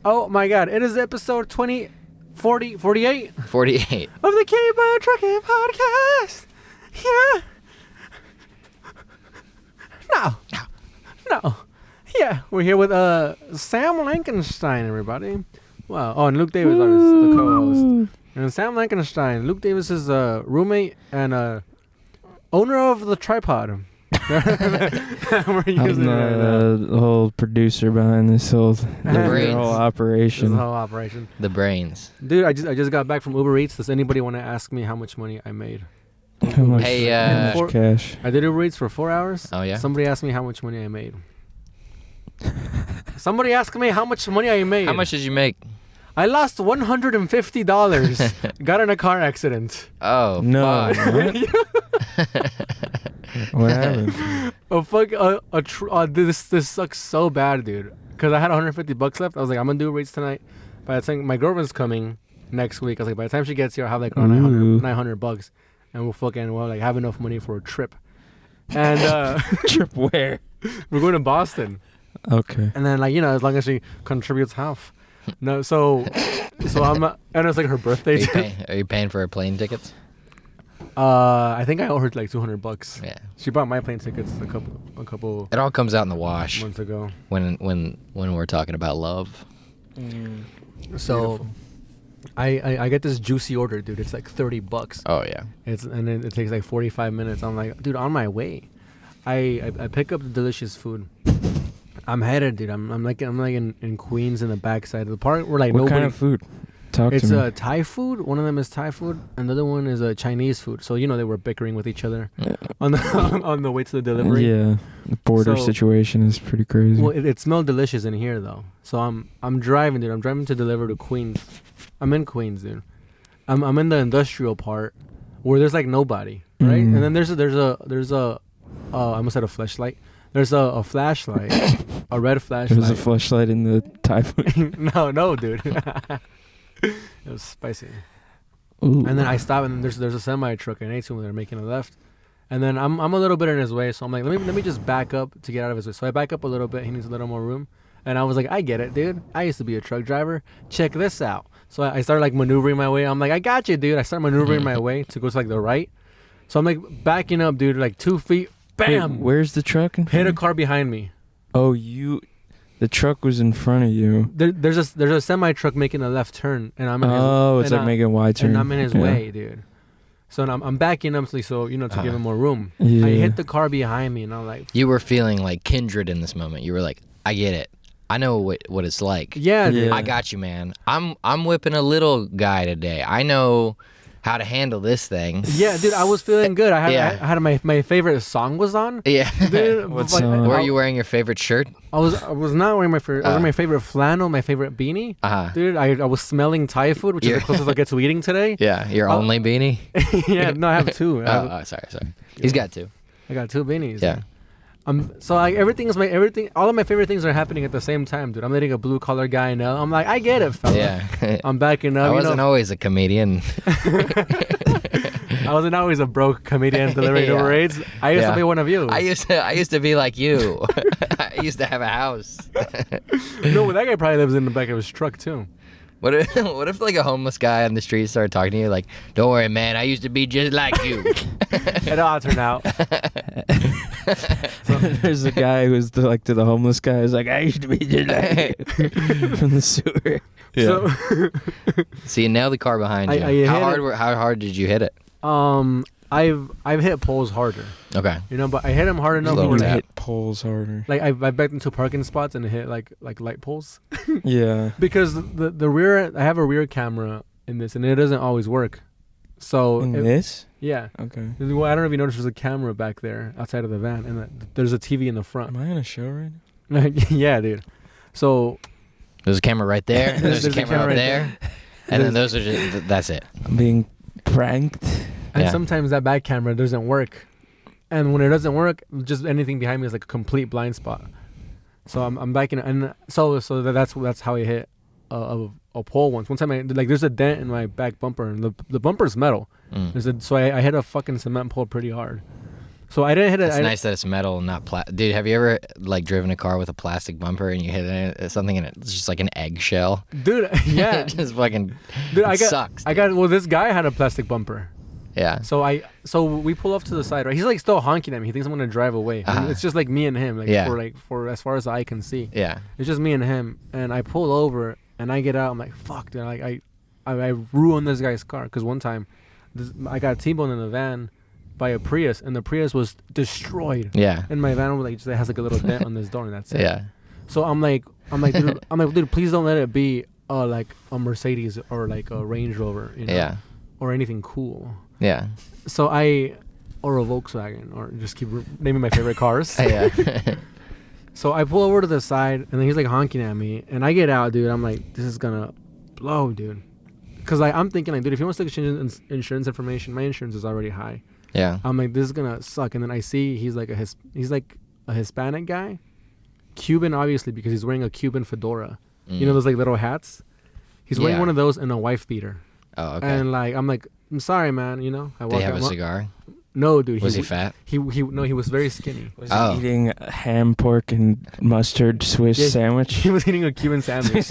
Oh my God! It is episode 48 48. of the K-Bar Trucking Podcast. Yeah. No. Yeah, we're here with Sam Lichtenstein, everybody. Wow. Oh, and Luke Davis is the co-host. And Sam Lichtenstein, Luke Davis is roommate and owner of the tripod. We're using I'm the whole producer behind this whole operation. This whole operation. The brains. Dude, I just got back from Uber Eats. Does anybody want to ask me how much money I made? How much, Hey, cash? I did Uber Eats for 4 hours. Oh, yeah? Somebody asked me how much money I made. Somebody asked me how much money I made. How much did you make? I lost $150. Got in a car accident. Oh, No. fuck. What happened? This sucks so bad, dude. Because I had $150 left. I was like, I'm gonna do Uber Eats tonight. By the time my girlfriend's coming next week, I was like, by the time she gets here, I'll have like around $900, and we'll like have enough money for a trip. And Trip where? we're going to Boston. Okay. And then as long as she contributes half. No, so I'm and it's like her birthday. Are you paying for her plane tickets? I think I owe her like $200. Yeah. She bought my plane tickets a couple It all comes out in the wash months ago. when we're talking about love. So Beautiful. I get this juicy order, dude. It's like $30. Oh, yeah. It takes like 45 minutes. I'm like, dude, on my way. I pick up the delicious food. I'm headed, dude. I'm like in Queens in the backside of the park where like What nobody. kind of food? Talk It's to me. Thai food. One of them is Thai food, and the other one is Chinese food. So they were bickering with each other on the way to the delivery. Yeah, the border So- situation is pretty crazy. Well, it smelled delicious in here though. So I'm driving, dude. I'm driving to deliver to Queens. I'm in Queens, dude. I'm in the industrial part where there's like nobody, right? And then there's a I almost said a flashlight. There's a flashlight, a red flashlight. There's a flashlight in the Thai food. no, dude. It was spicy. Ooh. And then I stop, and there's a semi truck and A2 when they're making a left, and then I'm a little bit in his way, so I'm like, let me just back up to get out of his way. So I back up a little bit. He needs a little more room, and I was like, I get it, dude. I used to be a truck driver. Check this out. So I started like maneuvering my way. I'm like, I got you, dude. I start maneuvering my way to go to like the right. So I'm like backing up, dude, like 2 feet. Bam! Wait, where's the truck? Hit a car behind me. Oh, the truck was in front of you. There's a semi truck making a left turn, and I'm in his, It's like making a wide turn. and I'm in his Yeah. way, dude. So I'm backing up, so to give him more room. Yeah. I hit the car behind me, and I'm like, You were feeling like kindred in this moment. You were like, I get it. I know what it's like. yeah, dude. Yeah. I got you, man. I'm whipping a little guy today. I know how to handle this thing. Yeah, dude, I was feeling good. I Yeah. had my favorite song was on. Yeah. Dude, What like, song? Were you wearing your favorite shirt? I was not wearing my favorite. I was wearing my favorite flannel, my favorite beanie. Uh-huh. Dude, I was smelling Thai food, which is Yeah. the closest I get to eating today. Yeah, your Oh. only beanie? Yeah, no, I have two. Sorry. He's got two. I got 2 beanies. Yeah. So like everything. All of my favorite things are happening at the same time, dude. I'm letting a blue collar guy know. I'm like, I get it, fella. Yeah. I'm backing up. I wasn't always a comedian. I wasn't always a broke comedian delivering Yeah. Uber Eats. I used to Yeah. be one of you. I used to be like you. I used to have a house. No, that guy probably lives in the back of his truck too. What if like a homeless guy on the street started talking to you like, "Don't worry, man. I used to be just like you." It all turned out. There's a guy who's to the homeless guy. He's like, I used to be just like you." From the sewer. So, So you nailed the car behind you. I hit How hard did you hit it? I've hit poles harder, Okay. but I hit him hard enough. Lower You where, tap. hit poles harder. like I backed into parking spots and hit like light poles Yeah. because the rear. I have a rear camera in this, and it doesn't always work. So In this? yeah. Okay. Well, I don't know if you noticed there's a camera back there outside of the van, and there's a TV in the Am front. I on a show right now? Yeah, dude. So There's a camera right there. There's a camera right right there. And then those are just, that's it. I'm being pranked. and Yeah. sometimes that back camera doesn't work, and when it doesn't work, just anything behind me is like a complete blind spot. So I'm backing, and so that's how I hit a pole once. One time there's a dent in my back bumper, and the bumper's metal. Mm. So I hit a fucking cement pole pretty hard. So I didn't hit it. It's nice that it's metal and not plastic. Dude, have you ever like driven a car with a plastic bumper and you hit something and it's just like an eggshell? Dude, yeah. It just fucking Dude, sucks. Well, this guy had a plastic bumper. Yeah. So we pull off to the side, right? He's like still honking at me. He thinks I'm gonna drive away. And it's just like me and him, for as far as the eye can see. Yeah. It's just me and him. And I pull over and I get out. I'm like, fuck, dude. Like I ruined this guy's car because one time, I got T-boned in the van by a Prius, and the Prius was destroyed. Yeah. And my van was like, just has like a little dent on this door, and that's it. Yeah. So I'm like, dude, please don't let it be like a Mercedes or like a Range Rover, you know? Yeah. Or anything cool. Yeah. So or a Volkswagen, or just keep naming my favorite cars. Yeah. So I pull over to the side, and then he's like honking at me, and I get out, dude. I'm like, this is gonna blow, dude. Cause like I'm thinking like, dude, if he wants to exchange insurance information, my insurance is already high. Yeah. I'm like, this is gonna suck. And then I see he's like a Hispanic guy, Cuban obviously because he's wearing a Cuban fedora. You know those like little hats. He's wearing one of those and a wife beater. Oh, okay. And like I'm like, I'm sorry, man. You know, I Did he have a cigar? No, dude. Was he fat? He was very skinny. Was he eating a ham, pork, and mustard Swiss sandwich? He was eating a Cuban sandwich.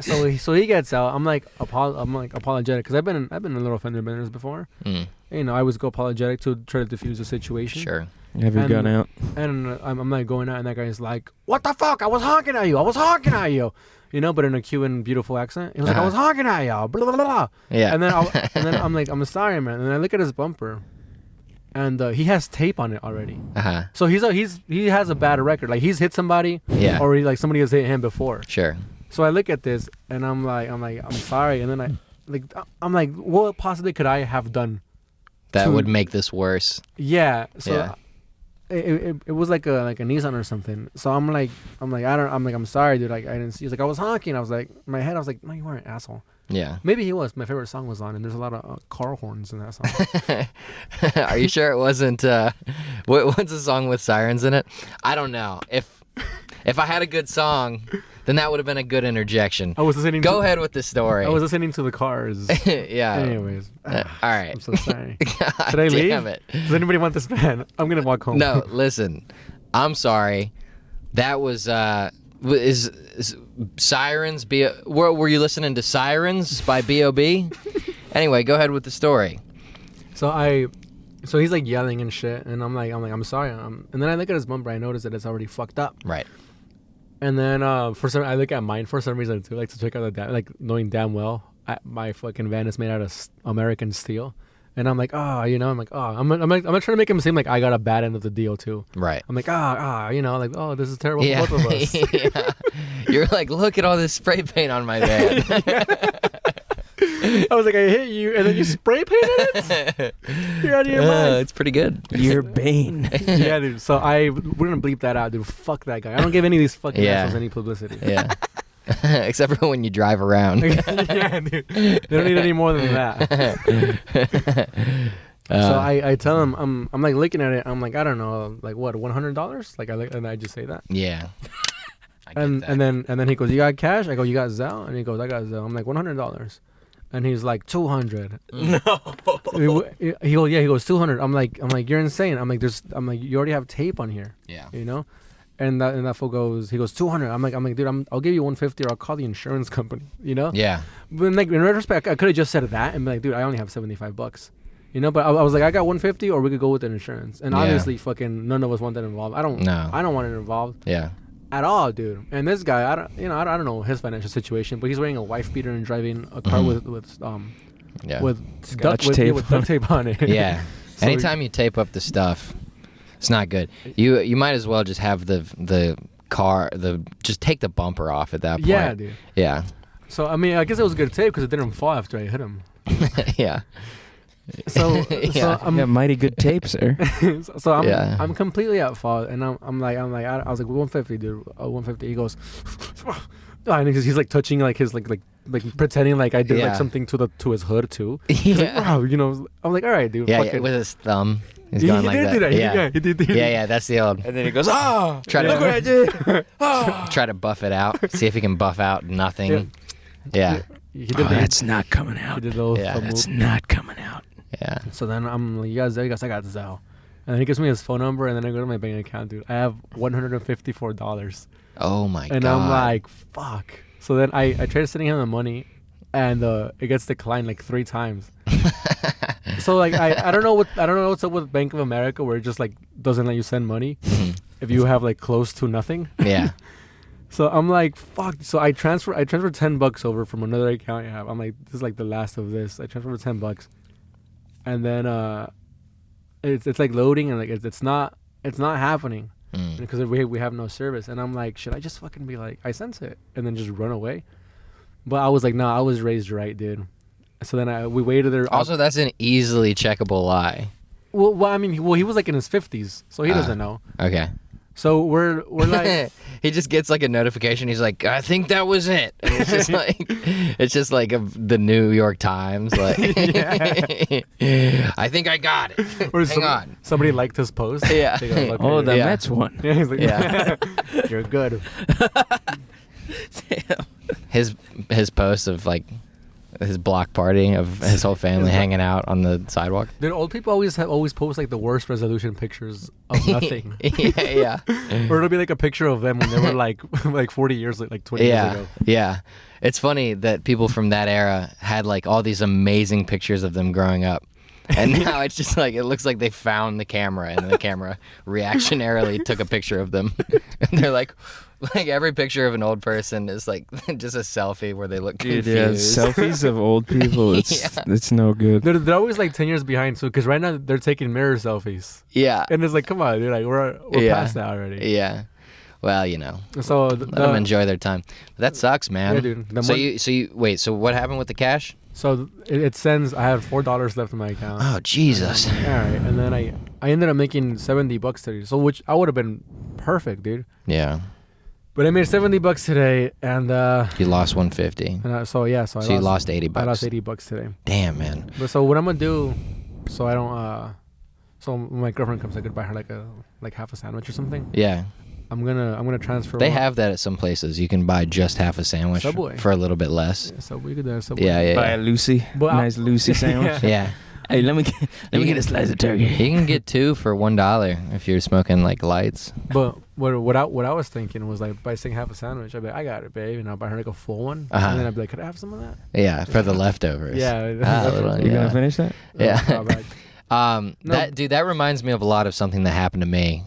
So he gets out. I'm like apologetic because I've been a little fender benders before. You know, I always go apologetic to try to defuse the situation. Sure. You have your gun out. And I'm like going out, and that guy's like, "What the fuck? I was honking at you." You know, but in a Cuban beautiful accent. He was like, "I was honking at you." Blah blah blah. Yeah. And then I'm like, "I'm sorry, man." And then I look at his bumper, and he has tape on it already. So he has a bad record. Like he's hit somebody. Yeah. Or somebody has hit him before. Sure. So I look at this, and I'm like, I'm sorry. And then I'm like, what possibly could I have done? That would make this worse. Yeah. So. Yeah. It was like a Nissan or something. So I'm sorry, dude. Like I didn't see. He's like, I was honking. I was like, in my head, I was like, no, you weren't, asshole. Yeah. Maybe he was. My favorite song was on, and there's a lot of car horns in that song. Are you sure it wasn't? What's a song with sirens in it? I don't know. If I had a good song, then that would have been a good interjection. I was listening. Go ahead with the story. I was listening to the cars. Yeah. Anyways. All right. I'm so sorry. God Should I leave? damn it. Does anybody want this van? I'm gonna walk home. No, listen. I'm sorry. That was is Sirens. Were you listening to Sirens by B.O.B.? Anyway, go ahead with the story. So he's like yelling and shit, and I'm like, I'm sorry. And then I look at his bumper. I notice that it's already fucked up. Right. And then I look at mine for some reason too, like to check out like knowing damn well my fucking van is made out of American steel, and I'm like, I'm trying to make him seem like I got a bad end of the deal too. Right. I'm like, like, oh, this is terrible for both of us. Yeah. You're like, look at all this spray paint on my van. I was like, I hit you, and then you spray painted it? You're out of your mind. It's pretty good. You're Bane. Yeah, dude. So we're gonna bleep that out, dude. Fuck that guy. I don't give any of these fucking assholes any publicity. Yeah. Except for when you drive around. Yeah, dude. They don't need any more than that. So I tell him, I'm like looking at it. I'm like, I don't know, like what, $100? Like and I just say that. Yeah. And then he goes, you got cash? I go, you got Zelle? And he goes, I got Zelle. I'm like, $100. And he's like, 200. No. He goes, yeah. He goes, 200. I'm like, you're insane. I'm like, you already have tape on here. Yeah. You know. And that fool goes, he goes, 200. I'm like, dude, I'll give you 150, or I'll call the insurance company. You know. Yeah. But like in retrospect, I could have just said that and be like, dude, I only have $75. You know. But I was like, I got 150, or we could go with the insurance. And obviously, fucking none of us want that involved. I don't want it involved. Yeah. At all, dude. And this guy, I don't know his financial situation, but he's wearing a wife beater and driving a car with duct tape on it. Yeah. So anytime you tape up the stuff, it's not good. You might as well just have the car just take the bumper off at that point. Yeah, dude. Yeah. So I mean, I guess it was good tape because it didn't fall after I hit him. Yeah. So mighty good tape, sir. so I'm completely at fault, and I'm like I was like 150, dude, 150. He goes, and he's like touching like his like pretending like I did like something to his hood too. Yeah. Like, wow, you know. I'm like, all right, dude. Yeah, with his thumb. He's going like that. Do that. Yeah. He did. Yeah, that's the old. And then he goes, look what I did. Try to buff it out. See if he can buff out nothing. Yeah. He did that's not coming out. He did the that's not coming out. Yeah. So then I'm like, you guys, I got Zelle. And then he gives me his phone number, and then I go to my bank account, dude. I have $154. Oh my god. And I'm like, fuck. So then I tried sending him the money, and it gets declined like 3 times. So like I don't know what's up with Bank of America, where it just like doesn't let you send money if you have like close to nothing. Yeah. So I'm like, fuck. So I transfer $10 over from another account I have. I'm like, this is like the last of this. I transfer $10, and then it's like loading, and like it's not happening because we have no service. And I'm like, should I just fucking be like, I sense it, and then just run away? But I was like, no, I was raised right, dude. So then we waited there. Also, that's an easily checkable lie. Well, I mean, he was like in his 50s, so he doesn't know. Okay. So we're like, he just gets like a notification. He's like, I think that was it. And it's just like the New York Times. Like, I think I got it. or Hang on. Somebody liked his post. Yeah. They go, "Look, Oh, the Yeah. Mets one. yeah, he's like, Yeah. you're good. His post of like his block party of his whole family hanging out on the sidewalk. Dude, old people always post like the worst resolution pictures of nothing. Yeah. Or it'll be like a picture of them when they were like 40 years, like 20 years Yeah. ago. Yeah. It's funny that people from that era had like all these amazing pictures of them growing up. And now it's just like, it looks like they found the camera and the camera reactionarily took a picture of them. And they're like every picture of an old person is like just a selfie where they look Dude, confused. yeah, selfies of old people. It's no good. They're always like 10 years behind. So, because right now they're taking mirror selfies. Yeah. And it's like, come on, dude. Like, we're Yeah. past that already. Yeah. Well, you know, So, let them enjoy their time. But that sucks, man. Yeah, dude. So you wait. So what happened with the cash? So it sends. I have $4 left in my account. Oh Jesus! All right, and then I ended up making $70 today. So which I would have been perfect, dude. Yeah. But I made $70 today, and You lost 150. so yeah, so So you lost $80. I lost $80 today. Damn, man. But so what I'm gonna do, so I don't so when my girlfriend comes, I could buy her like half a sandwich or something. Yeah. I'm gonna transfer. They have that at some places. You can buy just half a sandwich Subway. for a little bit less. Yeah, so we could do that. Subway. Yeah, Buy yeah. a Lucy, But nice Lucy sandwich. Yeah. Hey, let me get a slice of turkey. You can get 2 for $1 if you're smoking like lights. But what I was thinking was like by saying half a sandwich, I'd be like, I got it, babe, and I'll buy her like a full one, Uh-huh. and then I'd be like, could I have some of that? Yeah, for the leftovers. Yeah. Ah, little- You yeah. gonna finish that? Yeah. I'll be like, No. That reminds me of a lot of something that happened to me.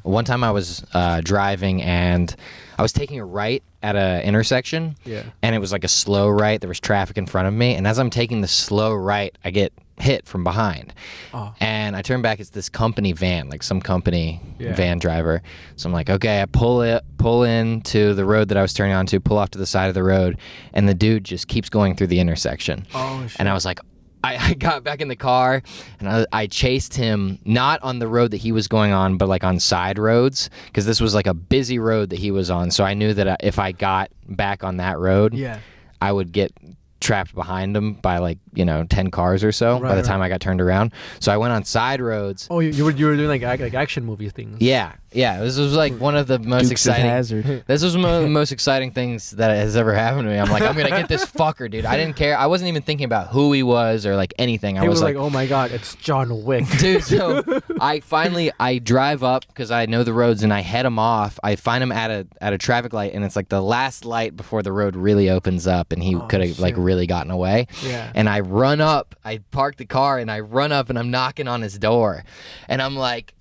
One time I was driving and I was taking a right at an intersection. Yeah. And it was like a slow right. There was traffic in front of me, and as I'm taking the slow right, I get hit from behind. Oh. And I turn back. It's this company van, like some company Yeah. van driver. So I'm like, okay. I pull into the road that I was turning onto, pull off to the side of the road, and the dude just keeps going through the intersection. Oh shit. And I was like, I got back in the car and I chased him, not on the road that he was going on, but like on side roads, because this was like a busy road that he was on. So I knew that if I got back on that road, Yeah. I would get trapped behind him by like 10 cars or so by the time I got turned around. So I went on side roads. Oh, you were doing like action movie things. Yeah. This was like one of the most Dukes of exciting. Hazzard. This was one of the most exciting things that has ever happened to me. I'm like, I'm gonna get this fucker, dude. I didn't care. I wasn't even thinking about who he was or like anything. I He was was like, oh my god, it's John Wick. dude. So I drive up because I know the roads and I head him off. I find him at a traffic light, and it's like the last light before the road really opens up, and he could have like shit. really gotten away. Yeah. And I run up. I park the car and I run up and I'm knocking on his door, and I'm like,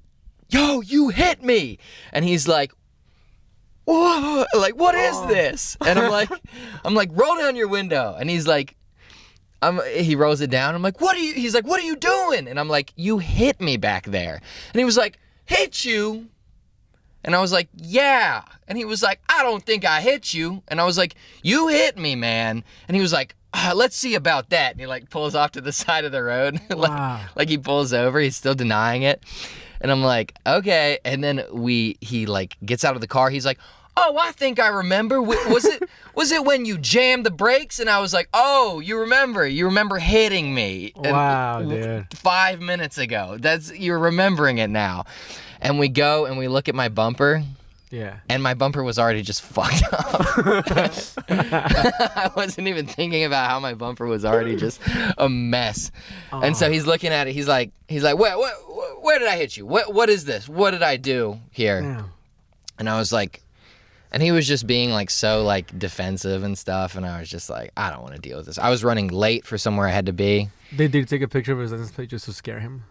yo, you hit me. And he's like, whoa, like, what is this? And I'm like, roll down your window. And he's like, he rolls it down. I'm like, he's like, what are you doing? And I'm like, you hit me back there. And he was like, hit you? And I was like, yeah. And he was like, I don't think I hit you. And I was like, you hit me, man. And he was like, let's see about that. And he like pulls off to the side of the road. Wow. like he pulls over. He's still denying it. And I'm like, okay. And then he like gets out of the car. He's like, oh, I think I remember. Was it when you jammed the brakes? And I was like, oh, you remember hitting me. Wow, dude. 5 minutes ago. You're remembering it now. And we go and we look at my bumper, Yeah. and my bumper was already just fucked up. I wasn't even thinking about how my bumper was already just a mess. And so he's looking at it. He's like, where did I hit you? What is this? What did I do here? Yeah. And I was like, and he was just being like so like defensive and stuff. And I was just like, I don't want to deal with this. I was running late for somewhere I had to be. They did take a picture of his license plate just to scare him.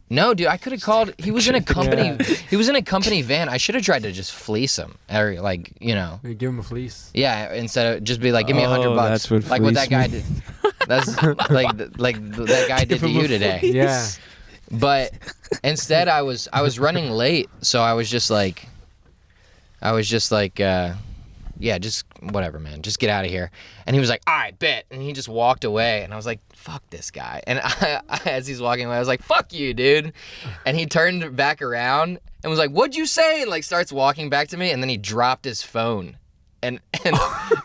No, dude, I could have called. He was in a company. He was in a company van. I should have tried to just fleece him, or like, you know. You give him a fleece. Yeah, instead of just be like, give me $100. That's what like what that fleece guy did. That's like that guy did to you today. Yeah. But instead, I was running late, so I was just like, yeah, just whatever, man, just get out of here. And he was like, all right, bet. And he just walked away, and I was like, fuck this guy. And as he's walking away, I was like, fuck you, dude. And he turned back around and was like, what'd you say? And like starts walking back to me, and then he dropped his phone. And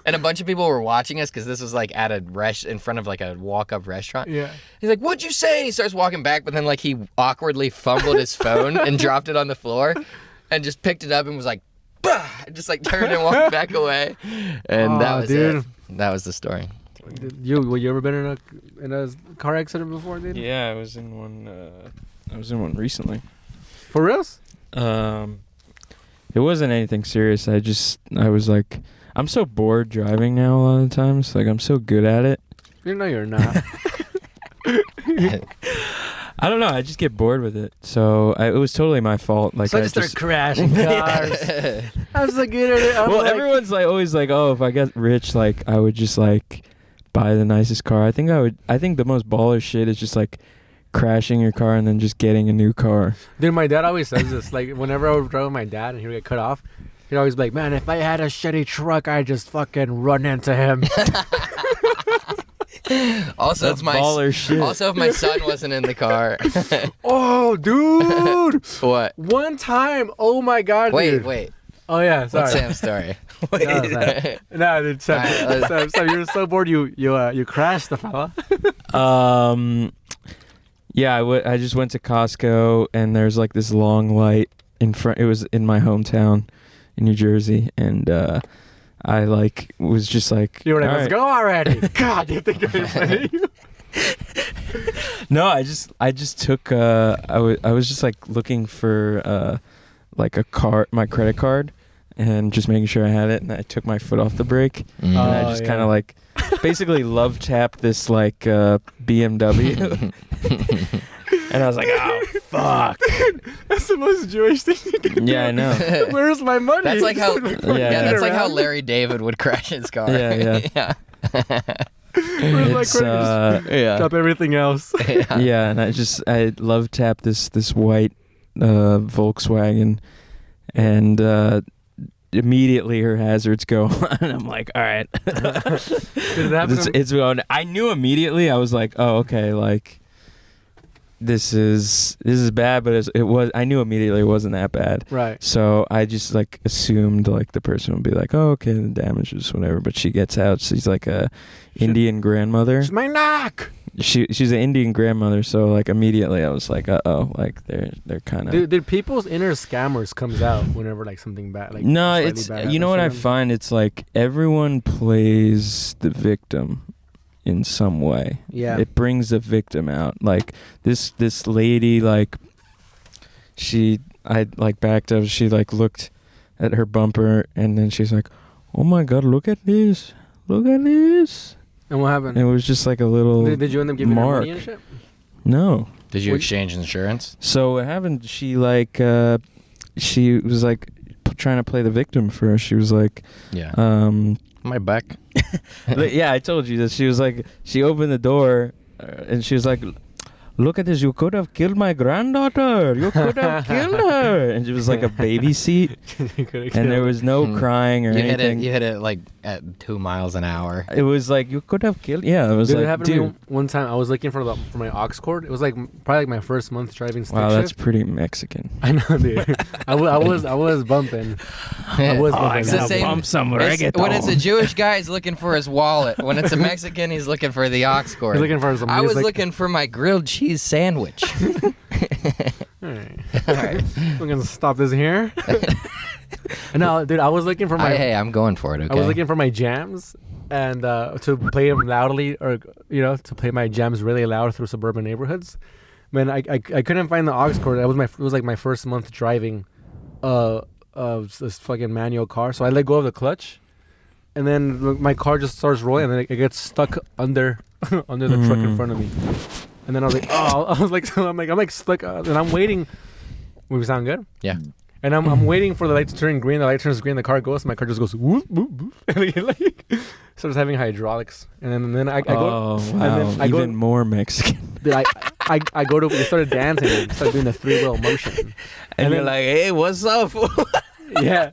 a bunch of people were watching us because this was like at in front of like a walk-up restaurant. Yeah. He's like, what'd you say? And he starts walking back, but then like he awkwardly fumbled his phone and dropped it on the floor and just picked it up and was like, bah! Just like turned and walked back away. And that was it. That was the story. You ever been in a car accident before, dude? Yeah, I was in one. I was in one recently. For reals? It wasn't anything serious. I was like, I'm so bored driving now a lot of the times. Like, I'm so good at it. You know you're not. I don't know. I just get bored with it. So it was totally my fault. Like, So I just start crashing cars. I was like, good at it. Well, everyone's like always like, oh, if I got rich, like I would just like buy the nicest car. I think the most baller shit is just like crashing your car and then just getting a new car. Dude, my dad always says this. Like, whenever I would drive with my dad and he would get cut off, he'd always be like, man, if I had a shitty truck, I'd just fucking run into him. Also, That's baller shit. Also, if my son wasn't in the car. Oh, dude. What? One time. Oh, my God, dude. Wait. Oh, yeah, sorry. What's Sam's story? No, dude, Sam, Alright, Sam, you were so bored you crashed the fella. Yeah, I just went to Costco and there's like this long light in front. It was in my hometown in New Jersey, and I like was just like, You were like, "All let's right." go already. God, you think I'm playing you? No, I just took I was just like looking for like my credit card and just making sure I had it, and I took my foot off the brake and I just kind of like basically love tapped this like BMW. And I was like, oh fuck. That's the most Jewish thing you can do. Yeah, I know. Where's my money? That's like how that's like how around. Larry David would crash his car. Yeah. Where's my It's credit? Yeah. Stop everything else. yeah, and I love tapped this white Volkswagen, and immediately her hazards go on. And I'm like, all right. Did it happen? It's going. I knew immediately. I was like, oh, okay, like this is bad, but I knew immediately it wasn't that bad. Right. So I just like assumed like the person would be like, oh, okay, the damage is whatever. But she gets out. She's like a Indian grandmother. It's my knock. She's an Indian grandmother. So like immediately I was like, like they're kind of. Dude, people's inner scammers comes out whenever like something bad. Like No, slightly it's bad you know what I happens to them. find. It's like everyone plays the victim in some way. Yeah. It brings the victim out. Like this lady, like I like backed up. She like looked at her bumper and then she's like, "Oh my God, look at this! Look at this!" And what happened? And it was just like a little. Did you end up giving her mark. money and shit? No. Did you exchange insurance? So what happened? She like she was like trying to play the victim first. She was like, Yeah. My back. Yeah, I told you that. She was like, she opened the door and she was like, "Look at this, you could have killed my granddaughter. You could have killed her." And it was like a baby seat. And there was no crying or anything. You hit it like at 2 miles an hour. It was like, you could have killed. Yeah, it was Dude, like, it happened dude. to me one time. I was looking for my aux cord. It was like probably like my first month driving stick Wow, that's shift. pretty Mexican. I know, dude. I was bumping. I was bumping. It's the same. Bump somewhere. When it's a Jewish guy, he's looking for his wallet. When it's a Mexican, he's looking for the aux cord. He's looking for some. I was like, looking for my grilled cheese sandwich. All right. All right. We're gonna stop this here. No, dude, I was looking for my. Hey, I'm going for it. Okay. I was looking for my jams and to play them loudly, or to play my jams really loud through suburban neighborhoods. Man, I couldn't find the aux cord. It was like my first month driving, this fucking manual car. So I let go of the clutch, and then my car just starts rolling, and then it gets stuck under under the truck in front of me. And then I was like, I'm stuck, and I'm waiting. We sound good? Yeah. And I'm waiting for the light to turn green. The light turns green. The car goes. My car just goes whoop whoop whoop. And it like starts having hydraulics. And then I go. Oh, wow. And then I Even go, more Mexican. Dude, I go to. We started dancing and started doing the 3-wheel motion. And you're then, like, hey, what's up? yeah.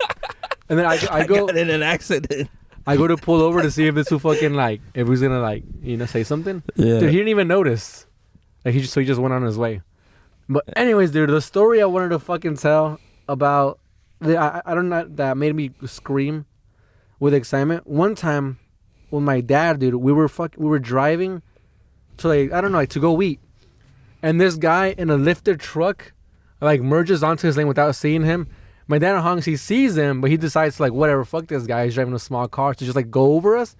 And then I go. got in an accident. I go to pull over to see if this will fucking if he's gonna say something. Yeah. Dude, he didn't even notice. He just went on his way. But anyways, dude, the story I wanted to fucking tell about I don't know, that made me scream with excitement. One time with my dad, dude, we were driving to to go eat. And this guy in a lifted truck merges onto his lane without seeing him. My dad honks, he sees him, but he decides whatever, fuck this guy, he's driving a small car, to just go over us.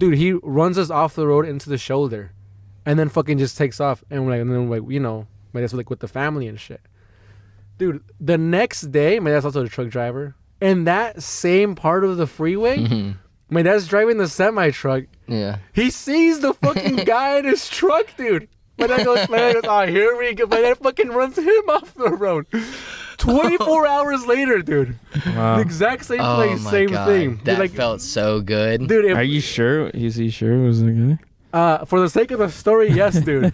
Dude, he runs us off the road into the shoulder. And then fucking just takes off, and my dad's with the family and shit. Dude, the next day, my dad's also a truck driver. In that same part of the freeway, my dad's driving the semi-truck. Yeah. He sees the fucking guy in his truck, dude. My dad goes, oh, here we go. My dad fucking runs him off the road. 24 hours later, dude. Wow. The exact same Oh place, my same God. thing. That Dude, felt so good. dude, Are you sure? Is he sure it was a guy? for the sake of the story, yes, dude.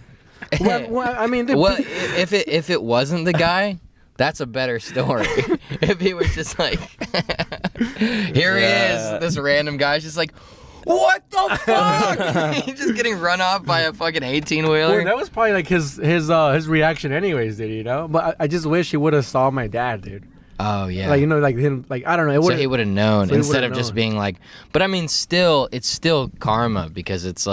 well, I mean, Well, if it wasn't the guy, that's a better story. If he was just here he is, this random guy's just what the fuck? He's just getting run off by a fucking 18-wheeler. well, that was probably his reaction, anyways, dude. But I just wish he would have saw my dad, dude. Oh yeah. Him, I don't know. So he would have known he instead of would've just known. being but I mean, it's still karma, because it's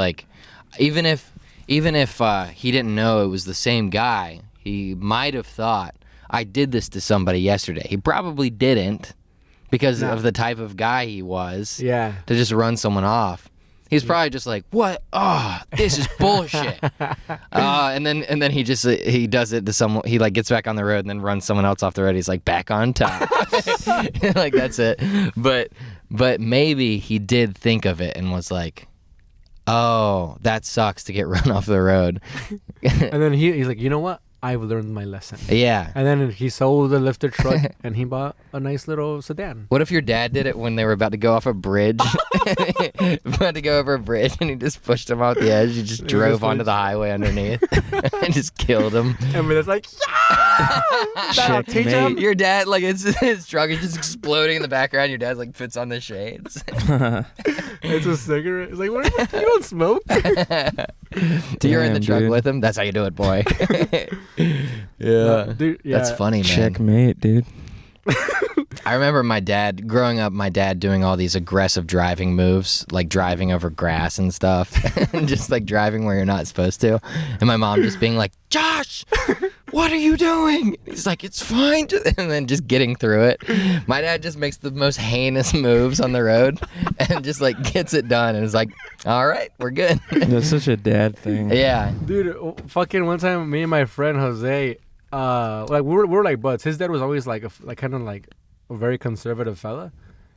even if he didn't know it was the same guy, he might have thought, I did this to somebody yesterday. He probably didn't, because of the type of guy he was. Yeah. To just run someone off. He's probably just what? Oh, this is bullshit. And then he does it to someone. He gets back on the road and then runs someone else off the road. He's back on top. That's it. But maybe he did think of it and was oh, that sucks to get run off the road. And then he's like, you know what? I've learned my lesson. Yeah. And then he sold the lifted truck and he bought a nice little sedan. What if your dad did it when they were about to go off a bridge? About to go over a bridge, and he just pushed him off the edge. He just drove onto the highway underneath and just killed him. And it's yeah! That'll teach him. Your dad, his truck is just exploding in the background. Your dad's puts on the shades. It's a cigarette. It's what you don't smoke? You're in the Damn, truck dude. with him. That's how you do it, boy. No, dude, yeah. That's funny, man. Checkmate, dude. I remember growing up, my dad doing all these aggressive driving moves, driving over grass and stuff, and just driving where you're not supposed to. And my mom just being Josh, what are you doing? He's it's fine. And then just getting through it. My dad just makes the most heinous moves on the road and just gets it done. And is all right, we're good. That's such a dad thing. Yeah. Dude, fucking one time, me and my friend Jose, we were buds. His dad was always kind of a very conservative fella.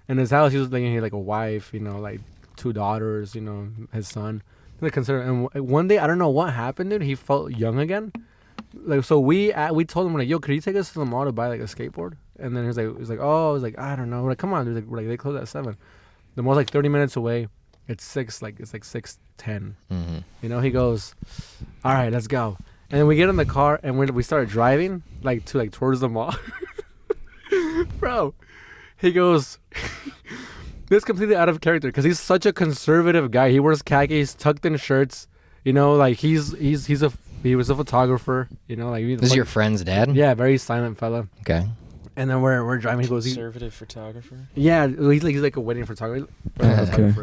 In his house, he was he had a wife, 2 daughters, his son. And one day, I don't know what happened, dude. He felt young again. So we told him yo, could you take us to the mall to buy a skateboard? And then he was I don't know. We're come on, dude. They close at 7. The mall's 30 minutes away. It's 6, it's 6:10. Mm-hmm. He goes, all right, let's go. And then we get in the car and we start driving towards the mall. Bro, he goes, this is completely out of character because he's such a conservative guy. He wears khakis, tucked in shirts. He was a photographer. This is your friend's dad? Yeah, very silent fella. Okay. And then we're driving. He goes, Conservative photographer? yeah, he's a wedding photographer. Okay.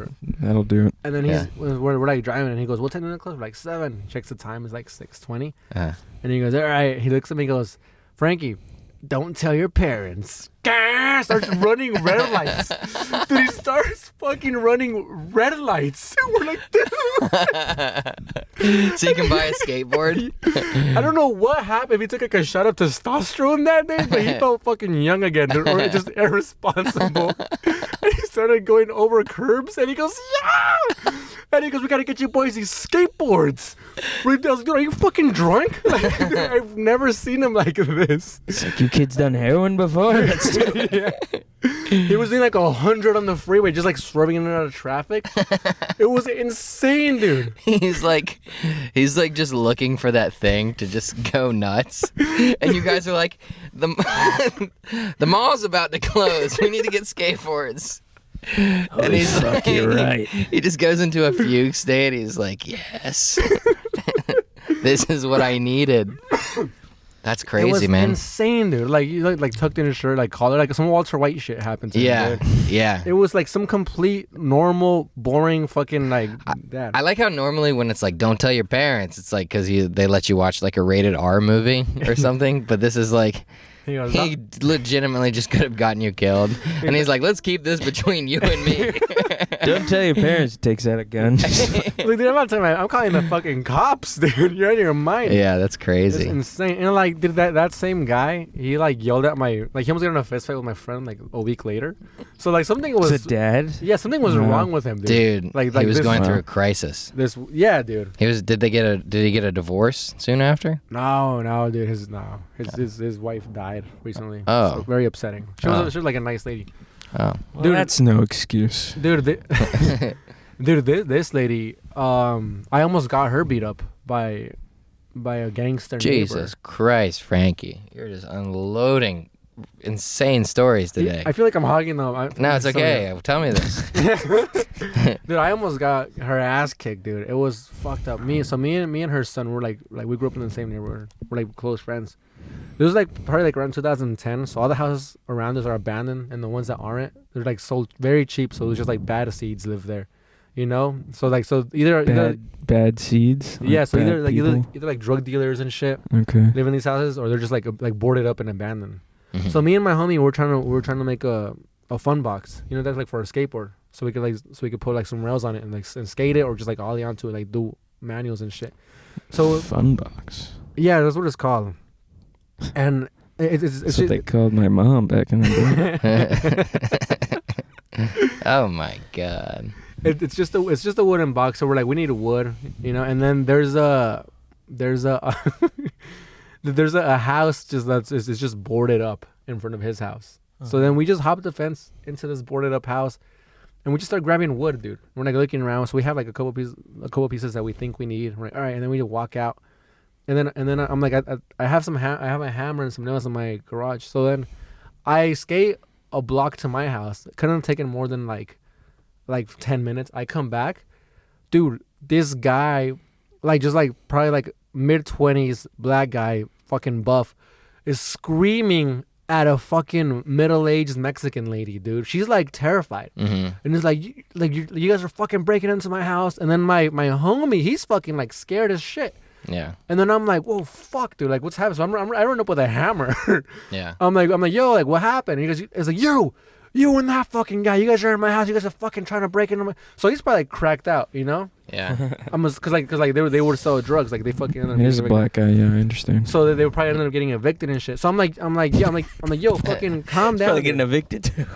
That'll do it. And then we're driving, and he goes, "What time is it close?" We're 7. Checks the time, it's 6:20. Uh, And he goes, "All right." He looks at me, and goes, "Frankie, don't tell your parents. Starts running red lights. Dude, he starts fucking running red lights. We're like, dude. So you can buy a skateboard. I don't know what happened. If he took like a shot of testosterone that day, but he felt fucking young again, dude, or just irresponsible. And he started going over curbs, and he goes, yeah! And he goes, we gotta get you boys these skateboards. I was like, dude, are you fucking drunk? Like, I've never seen him like this. It's like, you kids done heroin before? Yeah. He was doing like 100 on the freeway, just like swerving in and out of traffic. It was insane, dude. He's like just looking for that thing to just go nuts. And you guys are like, the mall's about to close. We need to get skateboards. And he's fuck, like, you're right. He just goes into a fugue state. He's like, yes, this is what I needed. That's crazy, it was man. Insane, dude. Like you like tucked in his shirt, like collar, like some Walter White shit happened to him. Dude. Yeah. It was like some complete, normal, boring, fucking like that. I like how normally when it's like, don't tell your parents, it's like because they let you watch like a rated R movie or something. But this is like, He goes, he legitimately just could have gotten you killed. And he's like, let's keep this between you and me. Don't tell your parents. Takes out a gun. like, dude, I'm not telling you, I'm calling the fucking cops, dude. You're out of your mind. Yeah, that's It's crazy. insane. And like, dude, that same guy, he like yelled at my, like he was getting in a fist fight with my friend like a week later. So like something was, Was it dad? yeah, something was No. wrong with him, dude. Dude, like he was this, going through a crisis. yeah, dude. Did he get a divorce soon after? No, dude. His wife died recently. Oh. So very upsetting. She was like a nice lady. Oh. Well, Dude, that's no excuse. Dude, this lady, I almost got her beat up by a gangster Jesus neighbor. Christ, Frankie. You're just unloading insane stories today. I feel like I'm hogging them. No, it's okay. Tell me this. Dude, I almost got her ass kicked, dude. It was fucked up. Me and her son were like we grew up in the same neighborhood. We're like close friends. It was like probably like around 2010. So all the houses around us are abandoned, and the ones that aren't, they're like sold very cheap. So it's just like bad seeds live there, you know. So either Bad seeds. yeah. Like So bad either people? like drug dealers and shit Okay. live in these houses, or they're just like boarded up and abandoned. Mhm. So me and my homie we're trying to make a fun box, you know, that's like for a skateboard, so we could put like some rails on it and like and skate it, or just like ollie onto it, like do manuals and shit. So Fun box. yeah, that's what it's called. And it's That's what they called my mom back in the day. Oh my God. it's just a wooden box. So we're like, we need wood, you know. And then there's a there's a house it's just boarded up in front of his house. So then we just hopped the fence into this boarded up house, and we just start grabbing wood, dude. We're like looking around. So we have like a couple pieces that we think we need. We're like, all right, and then we just walk out. And then I'm like, I have I have a hammer and some nails in my garage. So then I skate a block to my house. It couldn't have taken more than like 10 minutes. I come back, dude. This guy, probably like mid-20s black guy, fucking buff, is screaming at a fucking middle-aged Mexican lady, dude. She's like terrified, Mm-hmm. and it's like you guys are fucking breaking into my house. And then my homie, he's fucking like scared as shit. Yeah. And then I'm like, whoa, fuck, dude, like what's happening? So I run up with a hammer. Yeah. I'm like, yo, like what happened? And he goes, it's like, you and that fucking guy, you guys are in my house. You guys are fucking trying to break into my. So he's probably like, cracked out, you know. Yeah. Cause they would sell drugs, like they fucking. ended up Here's a getting black guy. Yeah, I understand. so they would probably ended up getting evicted and shit. So I'm like, yo, fucking calm down. Probably dude. getting evicted too.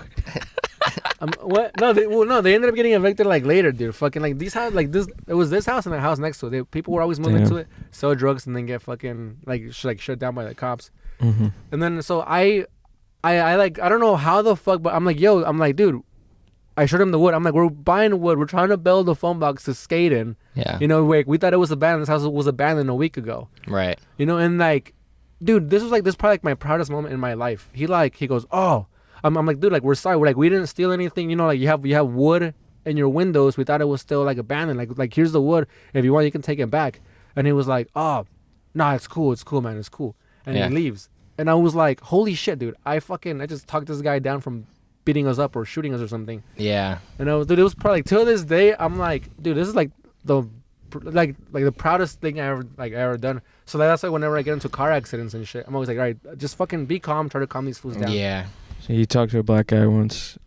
What? No, they ended up getting evicted like later, dude. Fucking like these house, like this. It was this house and the house next to it. People were always moving Damn. to it, sell drugs, and then get fucking like shut down by the cops. Mm-hmm. And then so I like I don't know how the fuck, but I'm like, dude. I showed him the wood. I'm like, we're buying wood. We're trying to build a phone box to skate in. Yeah. You know, like we thought it was abandoned. This house was abandoned a week ago. Right. You know, and like, dude, this probably like my proudest moment in my life. He goes, oh, I'm like, dude, like we're sorry. We're like, we didn't steal anything. You know, like you have wood in your windows. We thought it was still like abandoned. Like here's the wood. If you want, you can take it back. And he was like, oh, nah, it's cool, man, it's cool. And Yeah. he leaves. And I was like, holy shit, dude. I just talked this guy down from beating us up or shooting us or something. Yeah. And dude, it was probably like, till this day, I'm like, dude, this is like the proudest thing I ever done. So that's like whenever I get into car accidents and shit, I'm always like, all right, just fucking be calm, try to calm these fools down. Yeah. So you talked to a black guy once.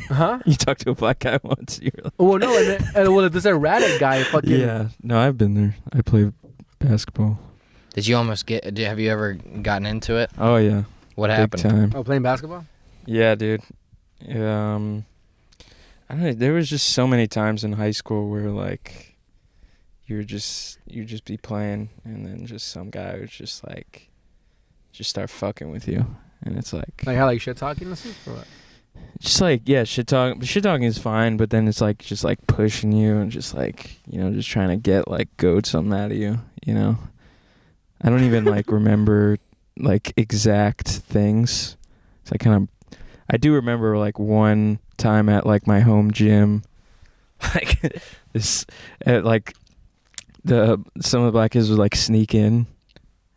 Huh? You talked to a black guy once. You're like, Well, no, well, this erratic guy fucking. yeah. No, I've been there. I play basketball. Did you almost get? Have you ever gotten into it? Oh yeah. What Big happened? time. Oh, playing basketball? Yeah, dude. I don't know. There was just so many times in high school where like you just be playing, and then just some guy would just like just start fucking with you, and it's like Like how like shit talking and stuff? Or what? just like yeah, shit talking. Shit talking is fine, but then it's like just like pushing you and just like just trying to get like goad something out of you. You know, I don't even like remember like exact things. So I do remember like one time at like my home gym, like this, at like some of the black kids would like sneak in,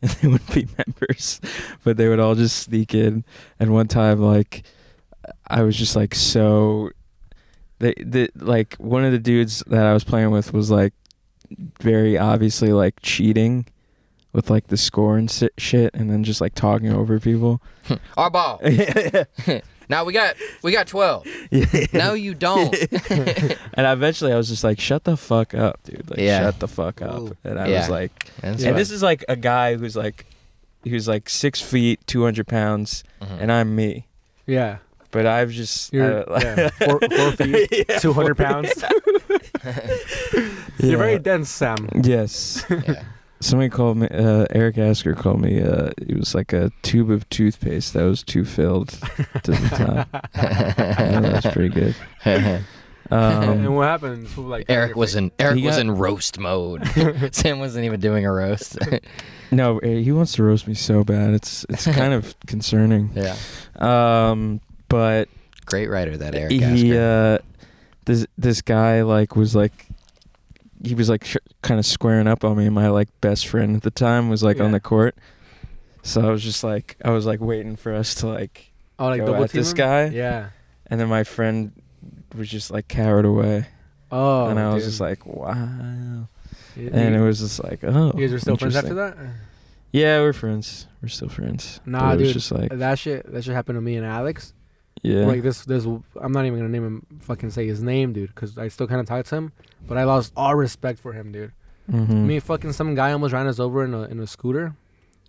and they wouldn't be members, but they would all just sneak in. And one time, like, I was just like like one of the dudes that I was playing with was like very obviously like cheating with like the score and shit, and then just like talking over people. Our ball. Now we got 12. No, you don't. And eventually I was just like, shut the fuck up, dude. Like, Yeah. shut the fuck up. Ooh. And I Yeah. was like, That's and right. this is like a guy who's like 6 feet, 200 pounds, Mhm. and I'm me. Yeah. But I've just, You're yeah. 4 feet, Yeah, 200 pounds. You're very Yeah. dense, Sam. Yes. Yeah. Somebody called me, Eric Asker called me, it was like a tube of toothpaste that was too filled to the top. Yeah, that was pretty good. And what happened? So, like, Eric was in got- roast mode. Sam wasn't even doing a roast. No, he wants to roast me so bad. It's kind of concerning. Yeah. But Great writer, that Eric he Asker. this guy like was like he was like kind of squaring up on me, and my like best friend at the time was like on Yeah. the court. So I was like waiting for us to like oh, like go double at team this him? guy, Yeah. and then my friend was just like cowered away, Oh, and I was dude. just like, wow. You- And you- it was just like, oh, You guys are still friends after interesting. that? Yeah, we're friends. We're still friends. Nah, But it was dude. just like, That shit happened to me and Alex. yeah. Like this, I'm not even gonna name him, fucking say his name, dude, because I still kind of talk to him, but I lost all respect for him, dude. Mm-hmm. Me fucking some guy almost ran us over in a scooter,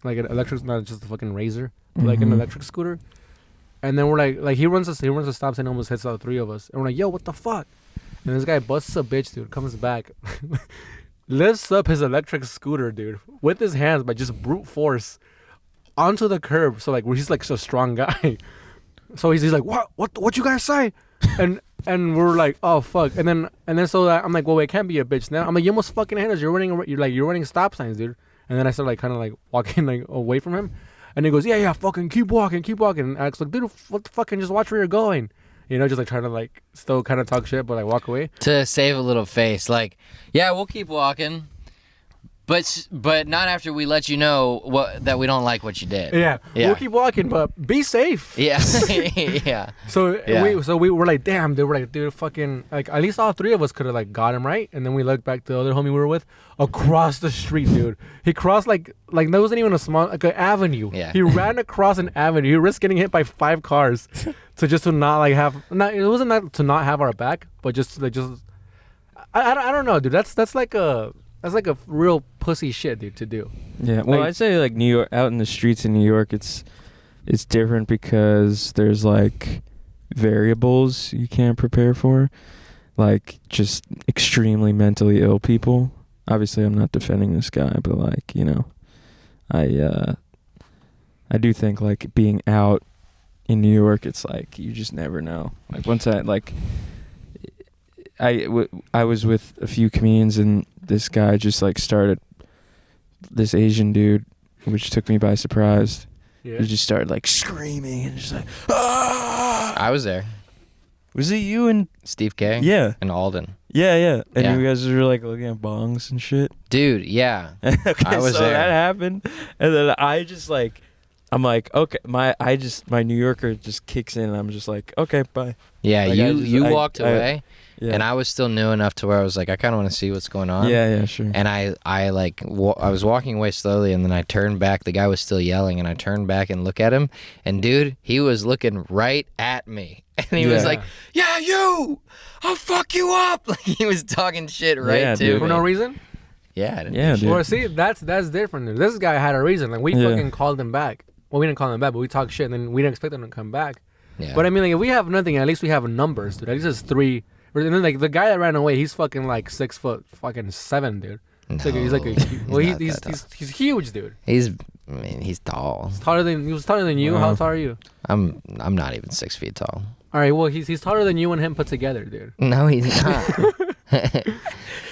like an electric, not just a fucking razor, but like an Mhm. electric scooter. And then we're like he runs a stop sign and almost hits all 3 of us, and we're like, yo, what the fuck? And this guy busts a bitch, dude, comes back, lifts up his electric scooter, dude, with his hands by just brute force onto the curb. So like he's like a strong guy. So he's like, what you guys say? And we're like, oh fuck. And then so I'm like, well, it can't be a bitch now. I'm like, you almost fucking hit us. You're running stop signs, dude. And then I started like kind of like walking like away from him. And he goes, yeah, fucking keep walking. And Alex like, dude, what the fucking just watch where you're going. You know, just like trying to like still kind of talk shit, but like walk away. To save a little face, like, yeah, we'll keep walking, but not after we let you know that we don't like what you did. Yeah, Yeah. we'll keep walking, but be safe. Yeah. Yeah. So Yeah. we were like, damn, they were like, dude, fucking, like, at least all 3 of us could have like got him right. And then we looked back to the other homie we were with across the street, dude. He crossed like that wasn't even a small, like an avenue. Yeah. He ran across an avenue. He risked getting hit by 5 cars to not like have, it wasn't that to not have our back, but just like I don't know, dude. That's like a real pussy shit, dude, to do. Yeah, well, Like- I'd say like New York, out in the streets in New York, it's different because there's like variables you can't prepare for, like just extremely mentally ill people. Obviously, I'm not defending this guy, but like I do think like being out in New York, it's like you just never know. Like once I was with a few comedians, and this guy just like started, this Asian dude, which took me by surprise. Yeah. He just started like screaming and just like, ah! I was there. Was it you and Steve K. yeah, And Alden. yeah, and Yeah. you guys were like looking at bongs and shit. Dude, yeah. Okay, I was so there. that happened, and then I just like, I'm like, okay, my New Yorker just kicks in, and I'm just like, okay, bye. Yeah, Like, you I walked away, Yeah. and I was still new enough to where I was like, I kind of want to see what's going on. Yeah, sure. And I was walking away slowly, and then I turned back. The guy was still yelling, and I turned back and look at him, and dude, he was looking right at me, and he was like, "Yeah, you, I'll fuck you up." Like he was talking shit right to me. For no reason. Yeah, I didn't Yeah, do dude. Well, see, that's different. Dude. This guy had a reason. Like we Yeah. fucking called him back. Well, we didn't call him back, but we talked shit, and then we didn't expect him to come back. Yeah. But I mean, like, if we have nothing, at least we have numbers, dude. At least it's 3. And then, like, the guy that ran away, he's fucking like 6'7", dude. He's like a he's huge, dude. He's tall. He was taller than you. Wow. How tall are you? I'm not even 6 feet tall. All right, well, he's taller than you and him put together, dude. No, he's not.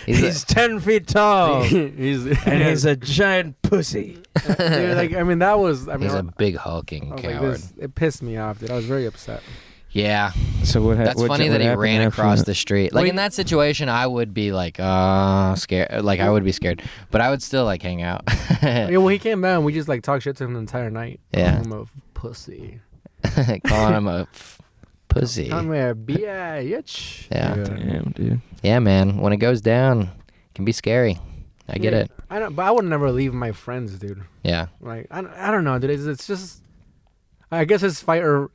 He's 10 feet tall. he's And he's a giant pussy. dude, like, I mean, that was. I mean, he's a big hulking I was coward. like, it pissed me off, dude. I was very upset. Yeah, So what that's funny that he ran across the street. Like Wait. in that situation, I would be like, scared. Like I would be scared, but I would still like hang out. Yeah, well, he came down. We just like talked shit to him the entire night. Yeah. Calling him a pussy. Calling him a pussy. Calling me a bitch. Yeah. Damn, dude. Yeah, man. When it goes down, it can be scary. I get it. I don't, but I would never leave my friends, dude. Yeah. Like I don't know, dude. It's just, I guess his fight or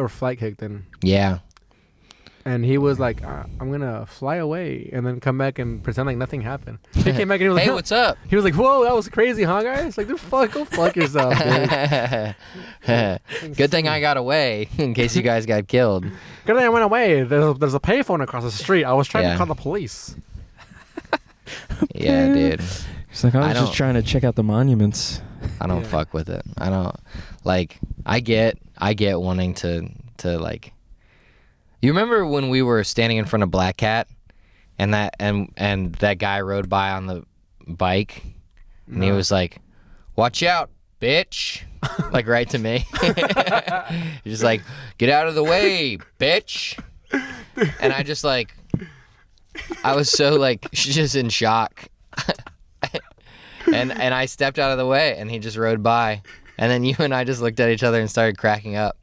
flight kicked in, Yeah. and he was like, "I'm gonna fly away and then come back and pretend like nothing happened." He came back and he was like, Hey, what's up? He was like, "Whoa, that was crazy, huh, guys?" Like, go fuck yourself, dude. Good thing I got away in case you guys got killed. Good thing I went away. There's a payphone across the street. I was trying Yeah. to call the police. Yeah, dude. He's like, I I was just don't- trying to check out the monuments. I don't Yeah. fuck with it. I don't like. I get wanting to like. You remember when we were standing in front of Black Cat, and that guy rode by on the bike, and he No. was like, "Watch out, bitch!" Like right to me. He's just like, "Get out of the way, bitch!" And I just like, I was so like just in shock. And I stepped out of the way, and he just rode by, and then you and I just looked at each other and started cracking up.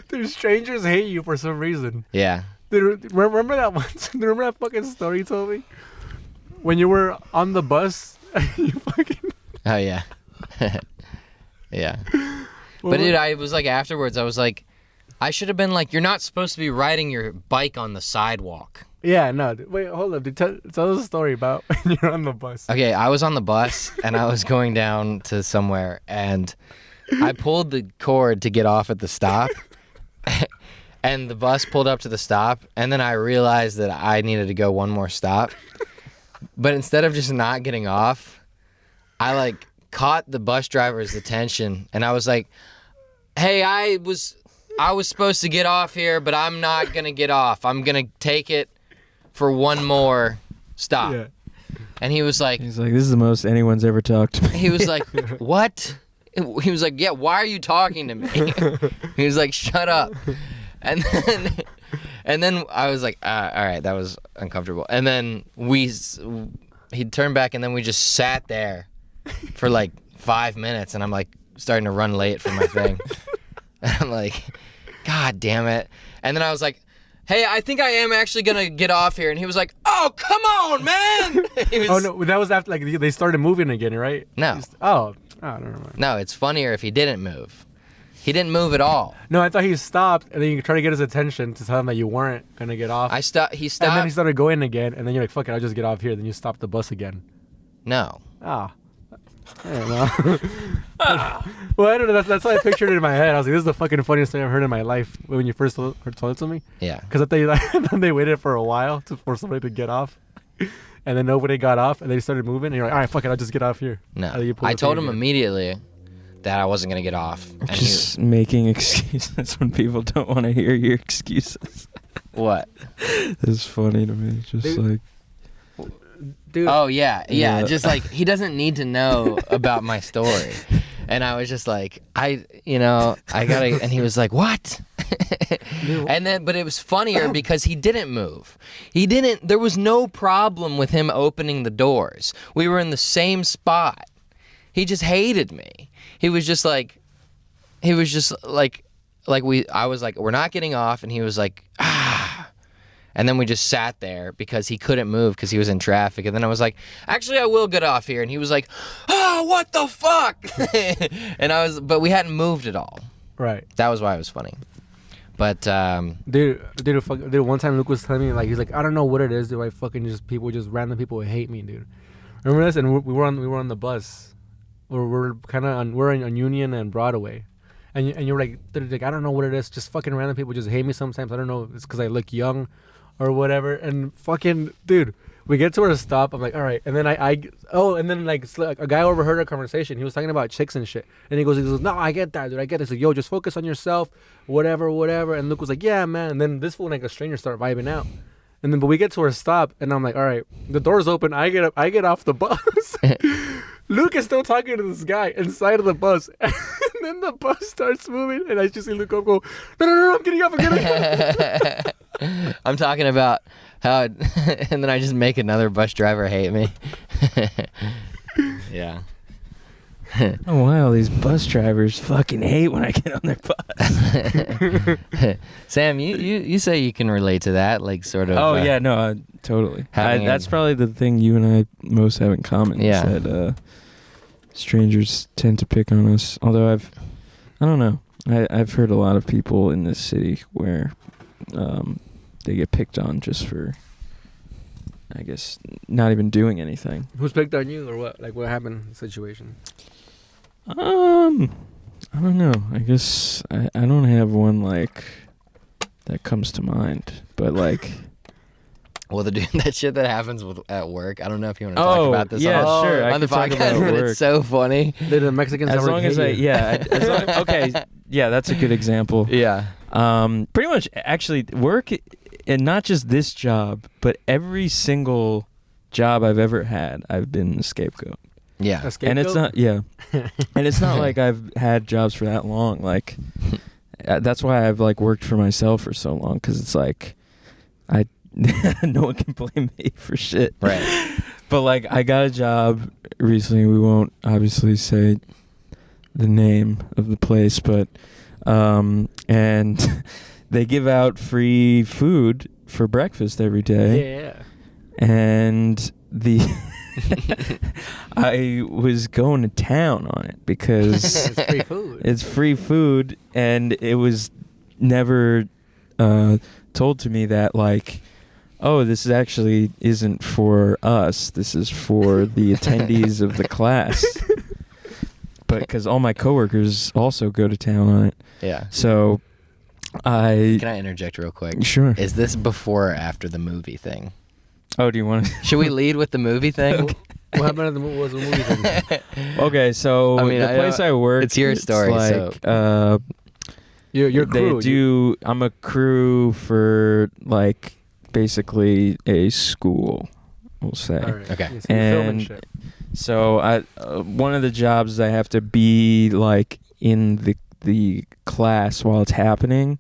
Dude, strangers hate you for some reason. Yeah. Dude, remember that once? Remember that fucking story you told me? When you were on the bus, you fucking. Oh yeah. Yeah. But dude, I was like afterwards, I was like, I should have been like, you're not supposed to be riding your bike on the sidewalk. Yeah, no. Dude, wait, hold up. Dude, tell us a story about when you're on the bus. Okay, I was on the bus and I was going down to somewhere, and I pulled the cord to get off at the stop. And the bus pulled up to the stop, and then I realized that I needed to go one more stop. But instead of just not getting off, I like caught the bus driver's attention, and I was like, "Hey, I was supposed to get off here, but I'm not going to get off. I'm going to take it for one more stop." Yeah. And he was like, He's like, this is the most anyone's ever talked to me. he was like, "What?" He was like, "Yeah, why are you talking to me?" He was like, "Shut up." And then I was like, all right, that was uncomfortable. And then he turned back, and then we just sat there for like 5 minutes, and I'm like starting to run late for my thing. And I'm like, God damn it. And then I was like, "Hey, I think I am actually gonna get off here." And he was like, "Oh, come on, man." He was, Oh no, that was after like they started moving again, right? No. Oh, never mind. No, it's funnier if he didn't move. He didn't move at all. No, I thought he stopped, and then you try to get his attention to tell him that you weren't gonna get off. He And then he stopped. started going again, and then you're like, "Fuck it, I'll just get off here." Then you stop the bus again. No. Ah. I don't know. Well, I don't know. That's how I pictured it in my head. I was like, "This is the fucking funniest thing I've heard in my life." When you first told it to me, Yeah. because I thought they waited for a while for somebody to get off, and then nobody got off, and they started moving, and you're like, "All right, fuck it, I'll just get off here." No. And then you pull I the told thing him again. immediately that I wasn't going to get off. And Just making excuses when people don't want to hear your excuses. what? It's funny to me. Just Dude. like, Dude, Oh, yeah. Yeah. Just like, he doesn't need to know about my story. And I was just like, I gotta, and he was like, "What?" But it was funnier because he didn't move. There was no problem with him opening the doors. We were in the same spot. He just hated me. I was like, "We're not getting off," and he was like, "Ah." And then we just sat there because he couldn't move because he was in traffic. And then I was like, actually, I will get off here. And he was like, oh, what the fuck? But we hadn't moved at all. Right. That was why it was funny. But dude, one time Luke was telling me, like, he's like, I don't know what it is, dude. I fucking random people hate me, dude. Remember this? And we were on the bus. We're kind of on Union and Broadway. And you're like, I don't know what it is. Just fucking random people just hate me sometimes. I don't know. It's because I look young or whatever. And fucking, dude, we get to our stop. I'm like, all right. And then and then like a guy overheard our conversation. He was talking about chicks and shit. And he goes, no, I get that, dude. I get it. He's like, yo, just focus on yourself, whatever. And Luke was like, yeah, man. And then this fool, like a stranger, start vibing out. And then, but we get to our stop, and I'm like, all right, the door's open. I get off the bus. Luke is still talking to this guy inside of the bus. And then the bus starts moving, and I just see Luke go, no, I'm getting off. I'm talking about how, and then I just make another bus driver hate me. Yeah. Oh wow, these bus drivers fucking hate when I get on their bus. Sam, you say you can relate to that, like sort of. Oh yeah, no, totally. That's probably the thing you and I most have in common. Yeah. Is that strangers tend to pick on us. Although I don't know. I've heard a lot of people in this city where they get picked on just for, I guess, not even doing anything. Who's picked on you, or what? Like, what happened in the situation? I don't know. I guess I don't have one like that comes to mind, but like. Well, that shit that happens at work. I don't know if you want to talk about this. Yeah, sure. On the podcast, but it's so funny. The Mexicans. As long as okay, yeah, that's a good example. Yeah. Pretty much, actually, work, and not just this job, but every single job I've ever had, I've been the scapegoat. Yeah. A scapegoat? And it's not, and it's not like I've had jobs for that long. Like, that's why I've like worked for myself for so long, because it's like, no one can blame me for shit. Right. But like, I got a job recently. We won't obviously say the name of the place, but and they give out free food for breakfast every day. Yeah. And I was going to town on it because It's free food. It's free food, and it was never told to me that like, oh, this actually isn't for us. This is for the attendees of the class. But because all my coworkers also go to town on it. Yeah. So Can I interject real quick? Sure. Is this before or after the movie thing? Oh, do you want to? Should we lead with the movie thing? What happened at the movie? Was the movie thing? Okay, so I mean, the place I work, it's your story, like, so. Your crew. I'm a crew for like basically a school, we'll say. All right. Okay. Yeah, so you're filming And shit. so I one of the jobs I have to be like in the class while it's happening,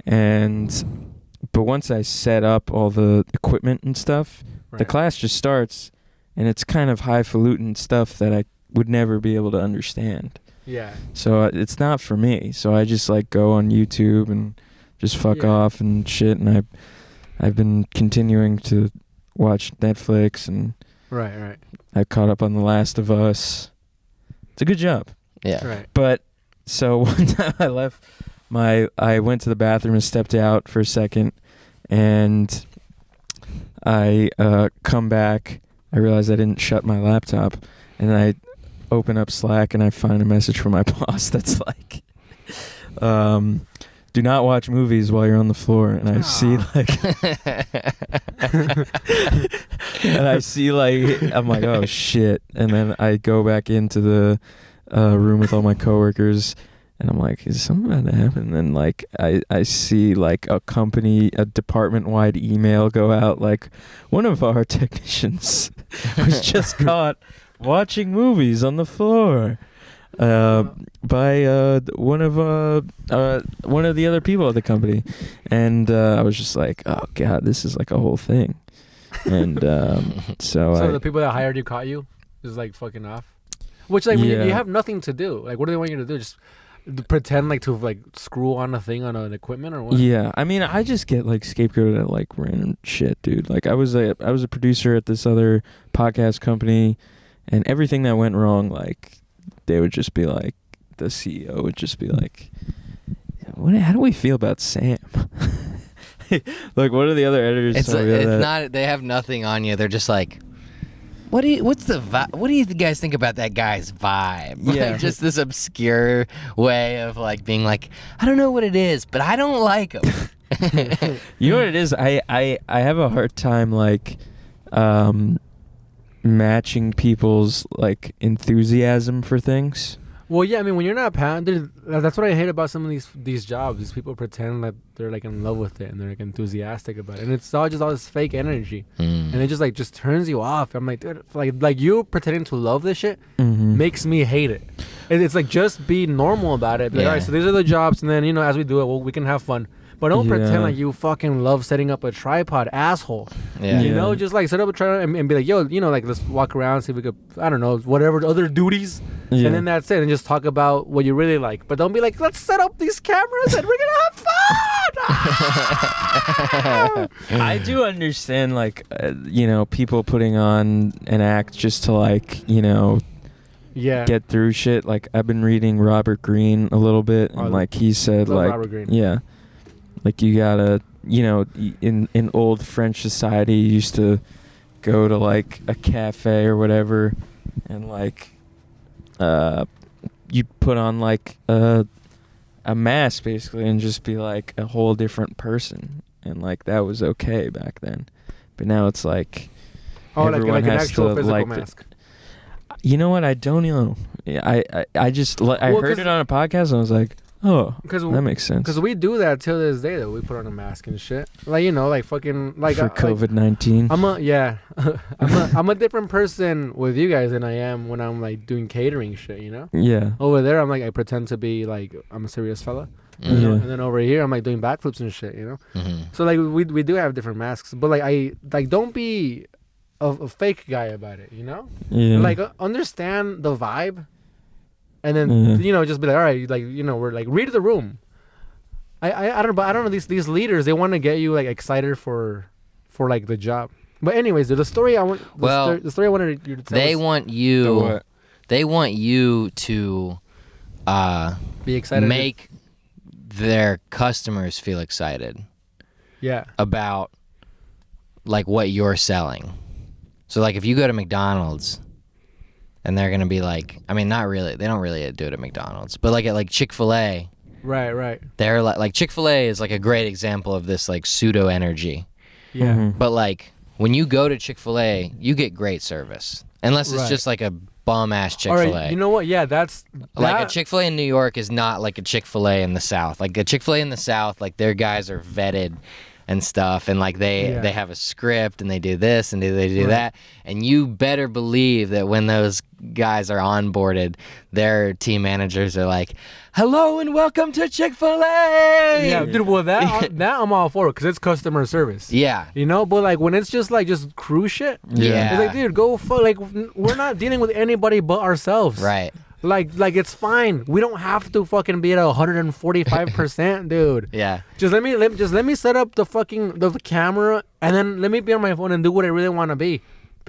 but once I set up all the equipment and stuff, the Right. class just starts, and it's kind of highfalutin stuff that I would never be able to understand. Yeah. So it's not for me. So I just like go on YouTube and just fuck Yeah. off and shit. And I've been continuing to watch Netflix, and Right. I caught up on The Last of Us. It's a good job. Yeah. Right. But so one time I went to the bathroom and stepped out for a second, and I come back. I realized I didn't shut my laptop, and I open up Slack and I find a message from my boss that's like, do not watch movies while you're on the floor. And I see like, I'm like, oh shit. And then I go back into the room with all my coworkers, and I'm like, is something about to happen? And like, I see like a department-wide email go out, like, one of our technicians was just caught watching movies on the floor by one of the other people at the company. And I was just like, oh god, this is like a whole thing. And So the people that hired you caught you, is like fucking off. Which like when Yeah. you have nothing to do. Like, what do they want you to do? Just pretend like to like screw on a thing on an equipment or what? Yeah, I mean, I just get like scapegoated at like random shit, dude. Like I was a producer at this other podcast company, and everything that went wrong, like they would just be like, the CEO would just be like, how do we feel about Sam? Like, what are the other editors? It's telling me it's that? not. They have nothing on you. They're just like, what's the vibe? What do you guys think about that guy's vibe? Yeah. Like, just this obscure way of like being like, I don't know what it is, but I don't like him. You know what it is? I have a hard time like matching people's like enthusiasm for things. Well, yeah, I mean, when you're not that's what I hate about some of these jobs. These people pretend that they're like in love with it and they're like enthusiastic about it, and it's all this fake energy, and it just turns you off. I'm like, dude, like you pretending to love this shit makes me hate it. It's like, just be normal about it. Be like, Yeah. all right, so these are the jobs, and then as we do it, we can have fun. But don't Yeah. pretend like you fucking love setting up a tripod, asshole. Yeah. You know, just like set up a tripod and be like, yo, like let's walk around, see if we could, I don't know, whatever other duties. Yeah. And then that's it. And just talk about what you really like. But don't be like, let's set up these cameras and we're going to have fun. I do understand, like, people putting on an act just to, like, Yeah. get through shit. Like, I've been reading Robert Greene a little bit, and, Oh, like, he said, love like, Robert Greene. yeah, like, you gotta, in old French society, you used to go to, like, a cafe or whatever, and, like, you put on, like, a mask, basically, and just be, like, a whole different person. And, like, that was okay back then. But now it's, like, everyone like an has actual to, physical like, mask. You know what? I don't know. I Well, heard it on a podcast, and I was like, oh, that makes sense. Because we do that till this day, though. We put on a mask and shit. Like, like fucking, like, for COVID-19. I'm a different person with you guys than I am when I'm like doing catering shit, Yeah. Over there, I'm like, I pretend to be like, I'm a serious fella. Mhm. Yeah. And then over here, I'm like doing backflips and shit, Mhm. So like we do have different masks, but like don't be a fake guy about it, Yeah. Like understand the vibe, and then just be like, all right, like we're like, read the room. I don't know these leaders, they want to get you like excited for like the job. But anyways, the story I want the story I wanted you to tell. They us, want you. what? They want you to be excited. make their customers feel excited Yeah. about like what you're selling. So like if you go to McDonald's and they're gonna be like, I mean, not really, they don't really do it at McDonald's, but like at like Chick-fil-A, Right. they're like Chick-fil-A is like a great example of this like pseudo energy. Yeah. Mhm. But like when you go to Chick-fil-A, you get great service, unless it's Right. just like a bum ass All Chick-fil-A. right. You know what? Yeah, that's Like that- a Chick-fil-A in New York is not like a Chick-fil-A in the South. Like a Chick-fil-A in the South, like their guys are vetted and stuff, and like they have a script and they do this and they do Right. that, and you better believe that when those guys are onboarded, their team managers are like, "Hello and welcome to Chick-fil-A." Yeah, dude. Well, that I'm all for it because it's customer service. Yeah. But like when it's just crew shit. Yeah. It's like, dude, go like we're not dealing with anybody but ourselves. Right. Like it's fine. We don't have to fucking be at 145%, dude. Yeah. Just let me set up the fucking the camera and then let me be on my phone and do what I really want to be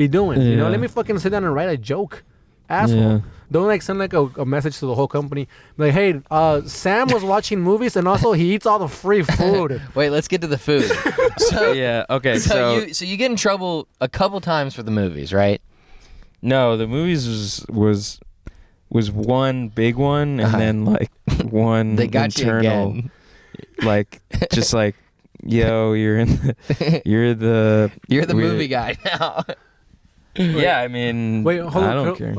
doing. Yeah. Let me fucking sit down and write a joke, asshole. Yeah. Don't like send like a message to the whole company like, hey, Sam was watching movies and also he eats all the free food. Wait, let's get to the food. So Yeah. Okay. So, you get in trouble a couple times for the movies, right? no, the movies was one big one, and Uh-huh. then like one They got internal, you again. like just like, yo, you're the You're the we- movie guy now. Yeah, I mean, Wait, hold on. I don't care.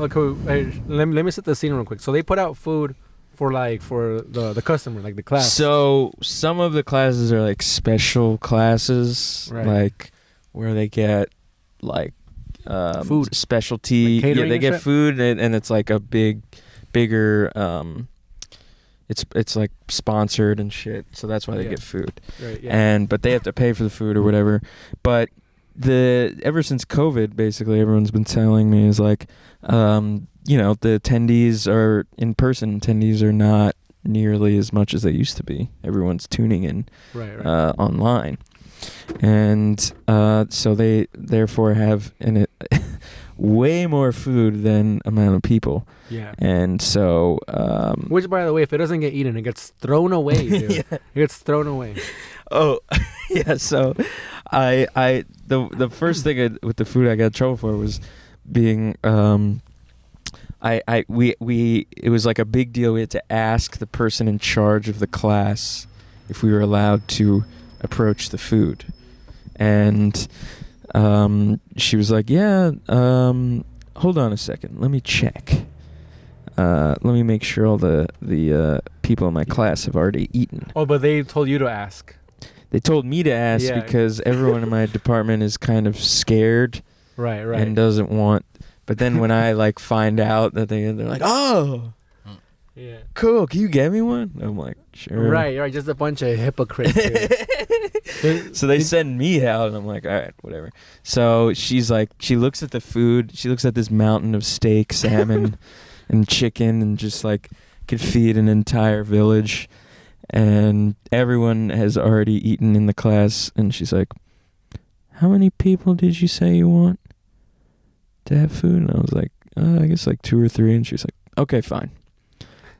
Let me set the scene real quick. So they put out food for the customer, like the class. So some of the classes are like special classes, Right. like where they get like Food. specialty. Like catering they and get shit? food, and it's like a bigger. It's like sponsored and shit, so that's why they Yeah. get food. Right, yeah. But they have to pay for the food or whatever. But ever since COVID, basically everyone's been telling me is like, the attendees are in person. Attendees are not nearly as much as they used to be. Everyone's tuning in Right. online, and so they therefore have way more food than amount of people. Yeah. And so Which, by the way, if it doesn't get eaten, it gets thrown away, dude. Yeah. It gets thrown away. Oh, yeah. So, the first thing with the food I got in trouble for was being it was like a big deal. We had to ask the person in charge of the class if we were allowed to approach the food, and she was like, "Yeah, hold on a second, let me check. Let me make sure all the people in my class have already eaten." Oh, but they told you to ask. They told me to ask Yeah. because everyone in my department is kind of scared Right. and doesn't want. But then when I like find out that they're like, "Oh, Yeah. cool, can you get me one?" I'm like, "Sure." Right. Just a bunch of hypocrites. Dude. So they send me out, and I'm like, "All right, whatever." So she's like, she looks at the food. She looks at this mountain of steak, salmon, and chicken, and just like could feed an entire village. And everyone has already eaten in the class, and she's like, "How many people did you say you want to have food?" And I was like, "I guess like 2 or 3." And she's like, "Okay, fine."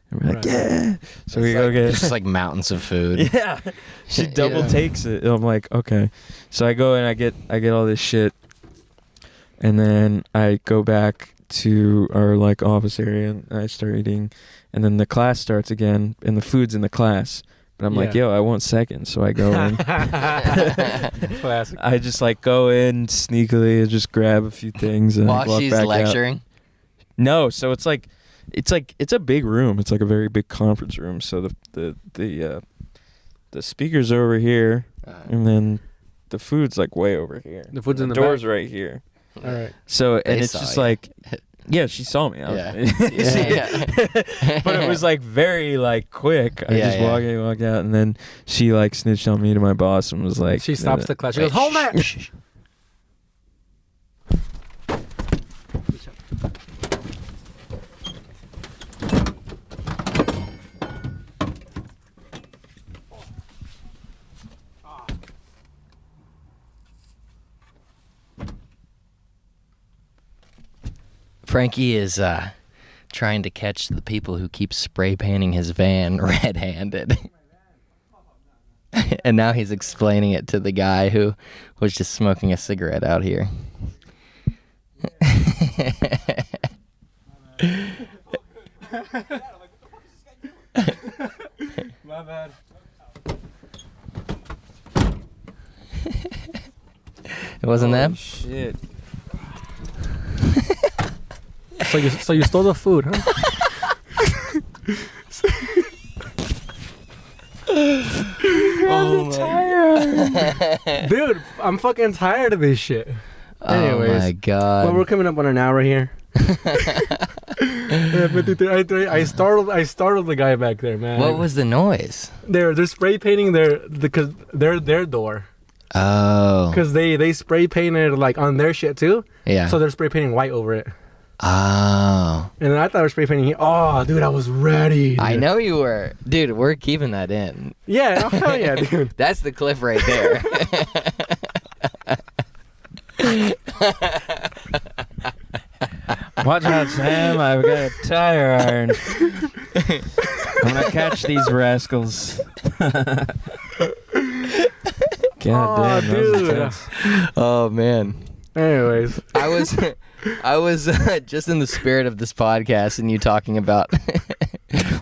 And we're like, Right. "Yeah." So we It's go like, get it's just like mountains of food. yeah. She double Yeah. takes it. And I'm like, "Okay." So I go and I get all this shit, and then I go back to our like office area and I start eating, and then the class starts again and the food's in the class. But I'm like, Yeah. "Yo, I want second." So I go in. Classic. I just like go in sneakily and just grab a few things and While walk she's back out. lecturing. No, so it's a big room. It's like a very big conference room. So the speakers are over here, and then the food's like way over here. The food's in the door's back? right here. All right. So and They it's saw just you. like, yeah, she saw me. Yeah. Yeah. But it was like very like quick. I Yeah, just yeah. walk out, and then she like snitched on me to my boss and was like, She stops the class. She Wait, goes, "Hold shh, that!" shh, shh. Frankie is trying to catch the people who keep spray painting his van red-handed. And now he's explaining it to the guy who was just smoking a cigarette out here. My bad. It wasn't "Oh, them? shit." So you stole the food, huh? Dude, I'm fucking tired of this shit. Anyways, Oh my god. well, we're coming up on an hour here. Yeah, 53. I startled the guy back there, man. What was the noise? They're spray painting their door Oh. because they spray painted like on their shit too. Yeah. So they're spray painting white over it. Oh. And then I thought they were spray painting here. Oh, dude, I was ready. Dude. I know you were. Dude, we're keeping that in. Yeah, oh, hell yeah, dude. That's the clip right there. Watch out, Sam. I've got a tire iron. I'm gonna catch these rascals. God damn, that was dude. intense. Oh man. Anyways, I was just in the spirit of this podcast and you talking about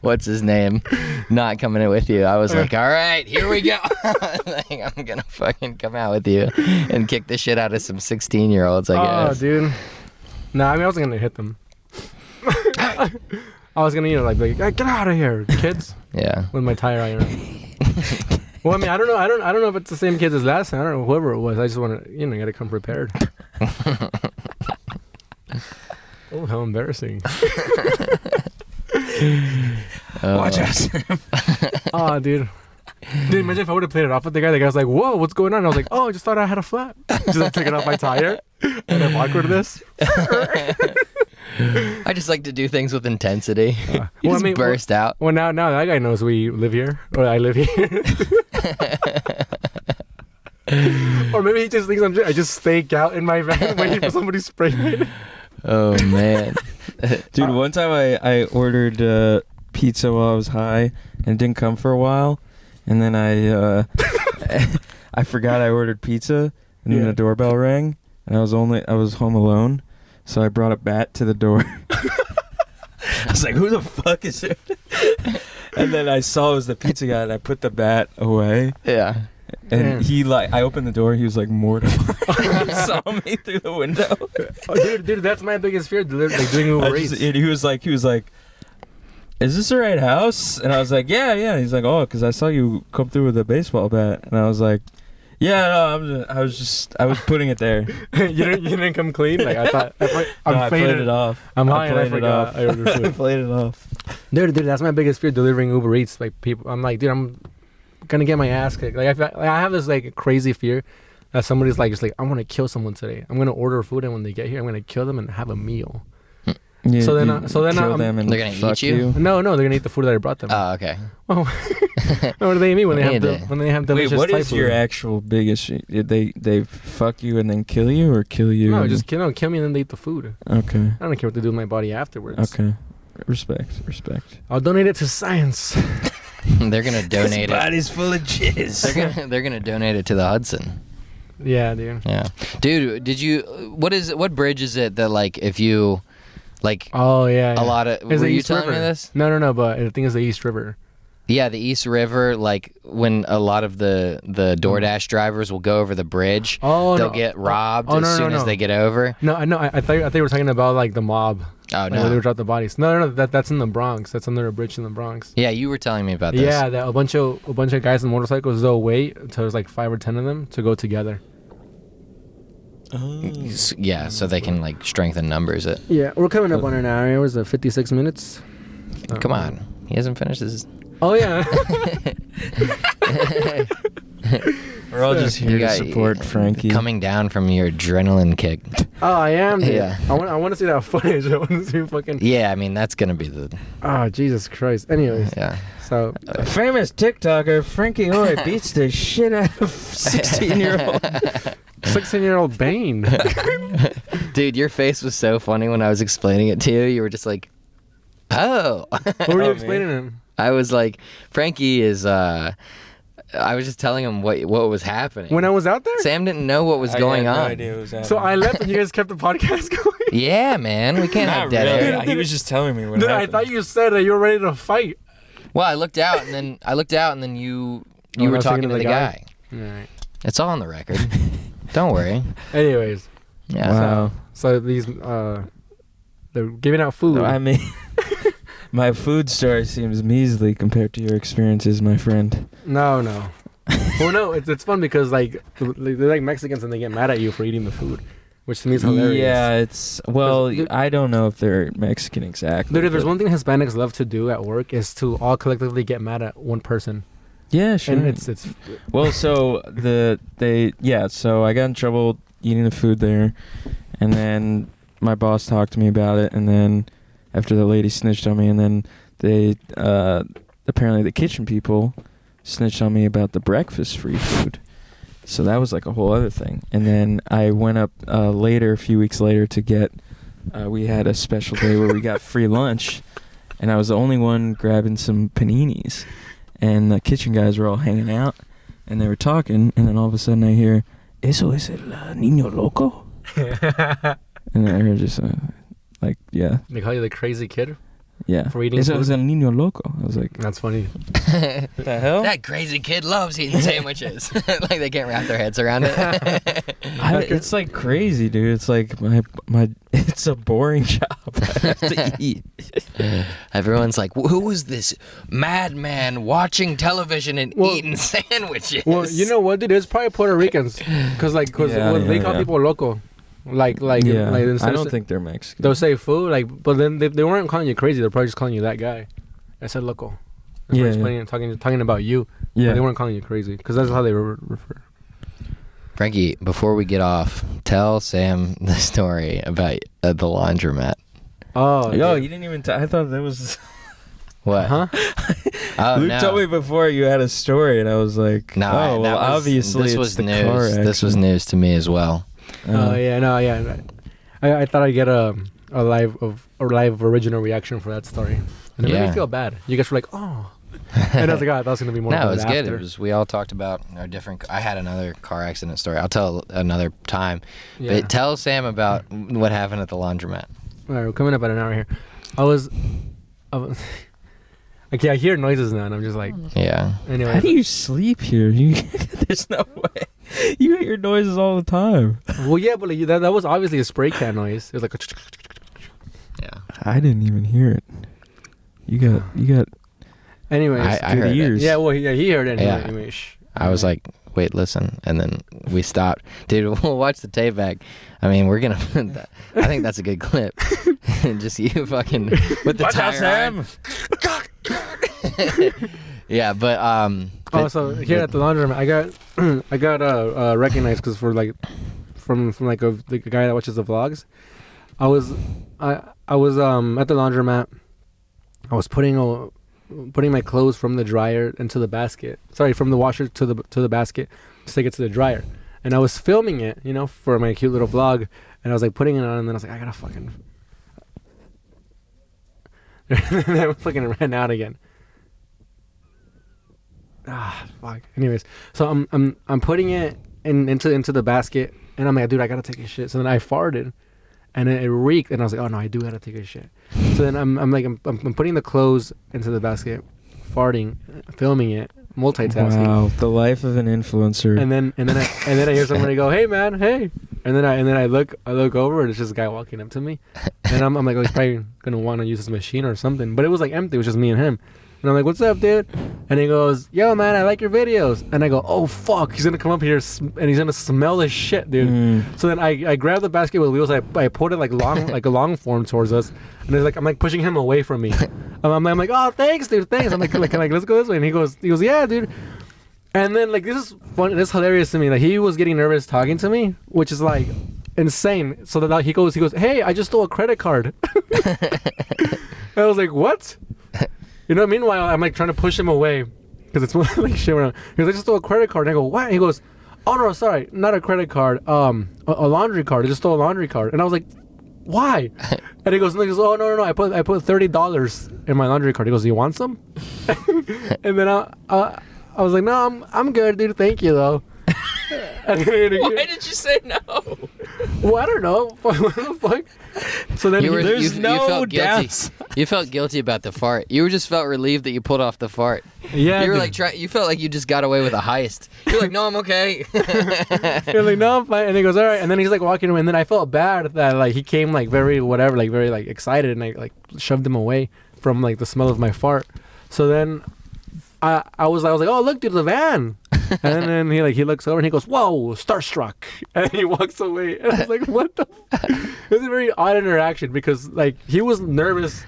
what's his name not coming in with you. I was like, all right, here we go. Like, I'm gonna fucking come out with you and kick the shit out of some 16-year-olds, I oh, guess. dude. No, I mean I wasn't gonna hit them. I was gonna, like, be like, get out of here, kids, Yeah. with my tire iron. Well, I mean, I don't know if it's the same kids as last time. I don't know whoever it was. I just want to, you gotta come prepared. Oh, how embarrassing. Watch out, Sam. Oh, dude. Dude, imagine if I would have played it off with the guy. The guy was like, "Whoa, what's going on?" I was like, "Oh, I just thought I had a flat." Just like taking off my tire. And I'm awkward this. I just like to do things with intensity. You well, just I mean, burst out. Well, now that guy knows we live here, or I live here. Or maybe he just thinks I just stake out in my van waiting for somebody to spray me. Oh man, Dude, one time I ordered pizza while I was high and it didn't come for a while, and then I I forgot I ordered pizza, and then the doorbell rang, and I was home alone, so I brought a bat to the door. I was like, "Who the fuck is it?" And then I saw it was the pizza guy, and I put the bat away. yeah. And I opened the door. He was like mortified. He saw me through the window. Oh, dude, that's my biggest fear. Doing Uber Eats. He was like, "Is this the right house?" And I was like, "Yeah." He's like, "Oh, because I saw you come through with a baseball bat." And I was like, "Yeah, no, I was putting it there." you didn't come clean. Like I thought. I played it off. I'm high and I forgot. I ordered food. I played it off. Dude, that's my biggest fear. Delivering Uber Eats. Like people, I'm like, dude, I'm gonna get my ass kicked. Like I have this like crazy fear that somebody's like, just like, I want to kill someone today. I'm gonna order food, and when they get here, I'm gonna kill them and have a meal. Yeah, So then kill them and They're gonna fuck eat you? No, they're gonna eat the food that I brought them. Oh, okay. Oh, what do they mean when they have Yeah, when they have delicious? Wait, what Thai is food? your actual biggest? They fuck you and then kill you, or kill you? No, and- just kill me and then they eat the food. Okay. I don't care what they do with my body afterwards. Okay. Respect. I'll donate it to science. They're gonna donate it. body's full of jizz. They're gonna donate it to the Hudson. Yeah, dude. Yeah, dude. What bridge is it that like if you like Oh yeah. a lot of Is were it you East telling River? me this? No. But the thing is the East River. Yeah, the East River, like when a lot of the DoorDash drivers will go over the bridge, Oh, they'll no. get robbed Oh, as no, soon as no. they get over. No, I know. I thought you were talking about like the mob. Oh Like, where they no. would drop the bodies. No. That's in the Bronx. That's under a bridge in the Bronx. Yeah, you were telling me about this. Yeah, that a bunch of guys on motorcycles. They'll wait until there's like 5 or 10 of them to go together. Yeah, so they can like strengthen numbers. It. Yeah, we're coming up on an hour. It was 56 minutes. Come on, he hasn't finished his. Oh yeah. We're all just here You to got- support Frankie. Coming down from your adrenaline kick. Oh, I am. Dude. Yeah. I want to see that footage. I want to see fucking. Yeah, I mean that's gonna be the. Oh Jesus Christ. Anyways. Yeah. So. Famous TikToker Frankie Hoy beats the shit out of 16-year-old. 16-year-old Bane. Dude, your face was so funny when I was explaining it to you. You were just like, "Oh." What were you Oh, explaining to him? I was like, Frankie is. I was just telling him what was happening. When I was out there? Sam didn't know what was going I had on. No idea what was happening. So I left and you guys kept the podcast going? Yeah, man, we can't have Not dead really. air. He was just telling me what Dude, I happened. thought you said that you were ready to fight. Well, I looked out and then you Oh, I were was talking thinking to of the the guy. Alright. It's all on the record. Don't worry. Anyways. Yeah. Wow. So these, they're giving out food. No, I mean, my food story seems measly compared to your experiences, my friend. No. Well, no, it's fun because like they're like Mexicans and they get mad at you for eating the food, which to me is hilarious. Yeah, it's well. Dude- I don't know if they're Mexican exactly. Dude, if there's but- one thing Hispanics love to do at work is to all collectively get mad at one person, Yeah, sure. and it's Well, so so I got in trouble eating the food there, and then my boss talked to me about it, and then after the lady snitched on me, and then they apparently the kitchen people snitched on me about the breakfast free food. So that was like a whole other thing. And then I went up a few weeks later to get we had a special day where we got free lunch, and I was the only one grabbing some paninis, and the kitchen guys were all hanging out, and they were talking, and then all of a sudden I hear, "Eso es el niño loco?" And I heard just like, yeah, they call you the crazy kid yeah. for eating Eso food. es el niño loco. I was like, That's funny. what the hell? That crazy kid loves eating sandwiches. Like they can't wrap their heads around it. It's like crazy, dude. It's like my it's a boring job. I have to eat. Everyone's like, who is this madman watching television and Well- eating sandwiches? Well, you know what, dude? It's probably Puerto Ricans, because they call people loco, like Yeah, instead I of don't think they're Mexican. they'll say food, like, but then they weren't calling you crazy. They're probably just calling you that guy. I said loco. They're Yeah, probably yeah. explaining, talking about you. But Yeah. they weren't calling you crazy, because that's how they refer. Frankie, before we get off, tell Sam the story about the laundromat. Oh, Yo, dude. you didn't even. I thought that was. What? Huh? Oh, Luke no. told me before you had a story, and I was like, No, oh, well, that was, obviously this it's was the news. car This was accident. news to me as well. Oh yeah, no, yeah. I thought I'd get a live original reaction for that story, and it made Yeah. me feel bad. You guys were like, oh, and I was like, oh, that was gonna be more. No, about it was good. after. It was. We all talked about our different. I had another car accident story. I'll tell another time. Yeah. But tell Sam about what happened at the laundromat. All right, we're coming up at an hour here. I was okay, I hear noises now, and I'm just like, Yeah. anyway. How do you sleep here? There's no way. You hear noises all the time. Well, yeah, but like, that was obviously a spray can noise. It was like, Yeah. I didn't even hear it. You got. anyways. I good heard ears. it. Yeah, well, yeah, he heard it. Yeah. Anyway. I was like, wait, listen, and then we stopped. Dude, we'll watch the tape back. I mean, we're gonna. I think that's a good clip. Just you fucking with the Watch out, tire iron. Yeah, but Oh, so here at the laundromat, I got recognized because for like from like the guy that watches the vlogs. I was at the laundromat. I was putting my clothes from the dryer into the basket. Sorry, from the washer to the basket to take it to the dryer. And I was filming it, for my cute little vlog. And I was like putting it on, and then I was like, I gotta fucking. And then I fucking ran out again. Ah, fuck. Anyways, so I'm putting it into the basket, and I'm like, dude, I gotta take a shit. So then I farted, and it reeked, and I was like, oh no, I do gotta take a shit. So then I'm putting the clothes into the basket, farting, filming it, multitasking. Wow, the life of an influencer. And then I hear somebody go, hey man, hey. And then I look over, and it's just a guy walking up to me, and I'm like, oh, he's probably gonna want to use his machine or something. But it was like empty. It was just me and him. And I'm like, what's up, dude? And he goes, yo, man, I like your videos. And I go, oh, fuck. He's going to come up here and he's going to smell this shit, dude. So then I grab the basket with wheels. I put it like a long form towards us. And it's like, I'm like pushing him away from me. I'm like, oh, thanks, dude. Thanks. I'm like, let's go this way. And he goes, yeah, dude. And then like, this is fun. This is hilarious to me. Like he was getting nervous talking to me, which is like insane. So that he goes, hey, I just stole a credit card. I was like, what? Meanwhile, I'm like trying to push him away because it's like shit around. He goes, I just stole a credit card. And I go, what? And he goes, oh no, sorry, not a credit card. A laundry card. I just stole a laundry card. And I was like, why? And he goes, oh no, I put $30 in my laundry card. He goes, do you want some? And then I was like, no, I'm good, dude. Thank you though. Why did you say no? Well, I don't know. What the fuck? So then you no felt guilty. doubts. You felt guilty about the fart. You just felt relieved that you pulled off the fart. Yeah, You were dude. like you felt like you just got away with a heist. You're like, no, I'm okay. You're like, no, I'm fine. And he goes, all right. And then he's like walking away. And then I felt bad that like he came like very whatever, like very like excited, and I like shoved him away from like the smell of my fart. So then I was like, oh look, dude, the van. And then he looks over and he goes, whoa, starstruck. And he walks away. And I was like, what the? It was a very odd interaction because like he was nervous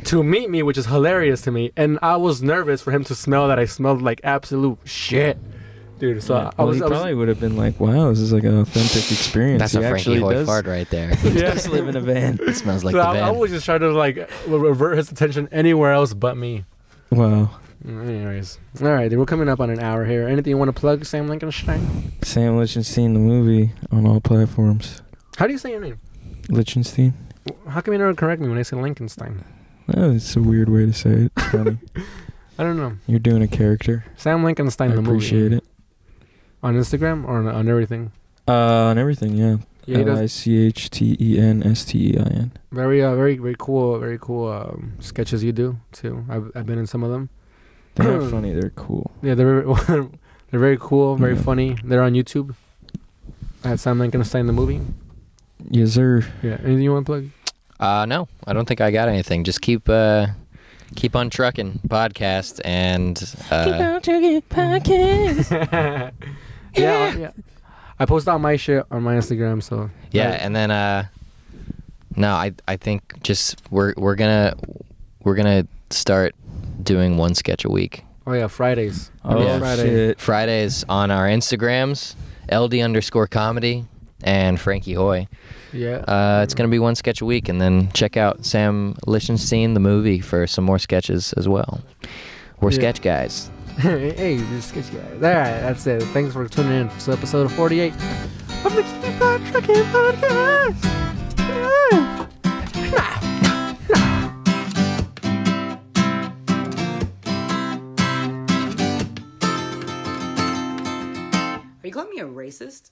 to meet me, which is hilarious to me, and I was nervous for him to smell that I smelled like absolute shit, dude. So Yeah. I was probably would have been like, wow, this is like an authentic experience. That's he a Frankie actually Hoy does, fart right there. he does live in a van. It smells like so the I van. was just trying to like revert his attention anywhere else but me. Wow. Anyways, all right, dude, we're coming up on an hour here. Anything you want to plug, Sam Lichtenstein? Sam Lichtenstein, the movie, on all platforms. How do you say your name? Lichtenstein? How come you never correct me when I say Lichtenstein? Oh, it's a weird way to say it. It's funny. I don't know. You're doing a character. Sam Lichtenstein, I the movie. appreciate it. On Instagram or on everything? On everything, yeah. Yeah, he does Lichtenstein. very cool sketches you do too. I've been in some of them. They're not funny. They're cool. Yeah, they're very cool, very Yeah. funny. They're on YouTube. At Sam Lichtenstein the movie. Yes, sir. Yeah. Anything you want to plug? No, I don't think I got anything. Just keep on trucking podcast and Yeah. I post all my shit on my Instagram, so yeah, and then no, I think just we're gonna start doing one sketch a week. Oh yeah, Fridays. Oh, Yeah. Friday. shit. Fridays on our Instagrams, LD_comedy. and Frankie Hoy. Yeah. It's going to be one sketch a week, and then check out Sam Lichtenstein, the movie, for some more sketches as well. We're Yeah. sketch guys. Hey, you're sketchy guys. All right, that's it. Thanks for tuning in for episode 48 of the Keep On Trucking Podcast. Are you calling me a racist?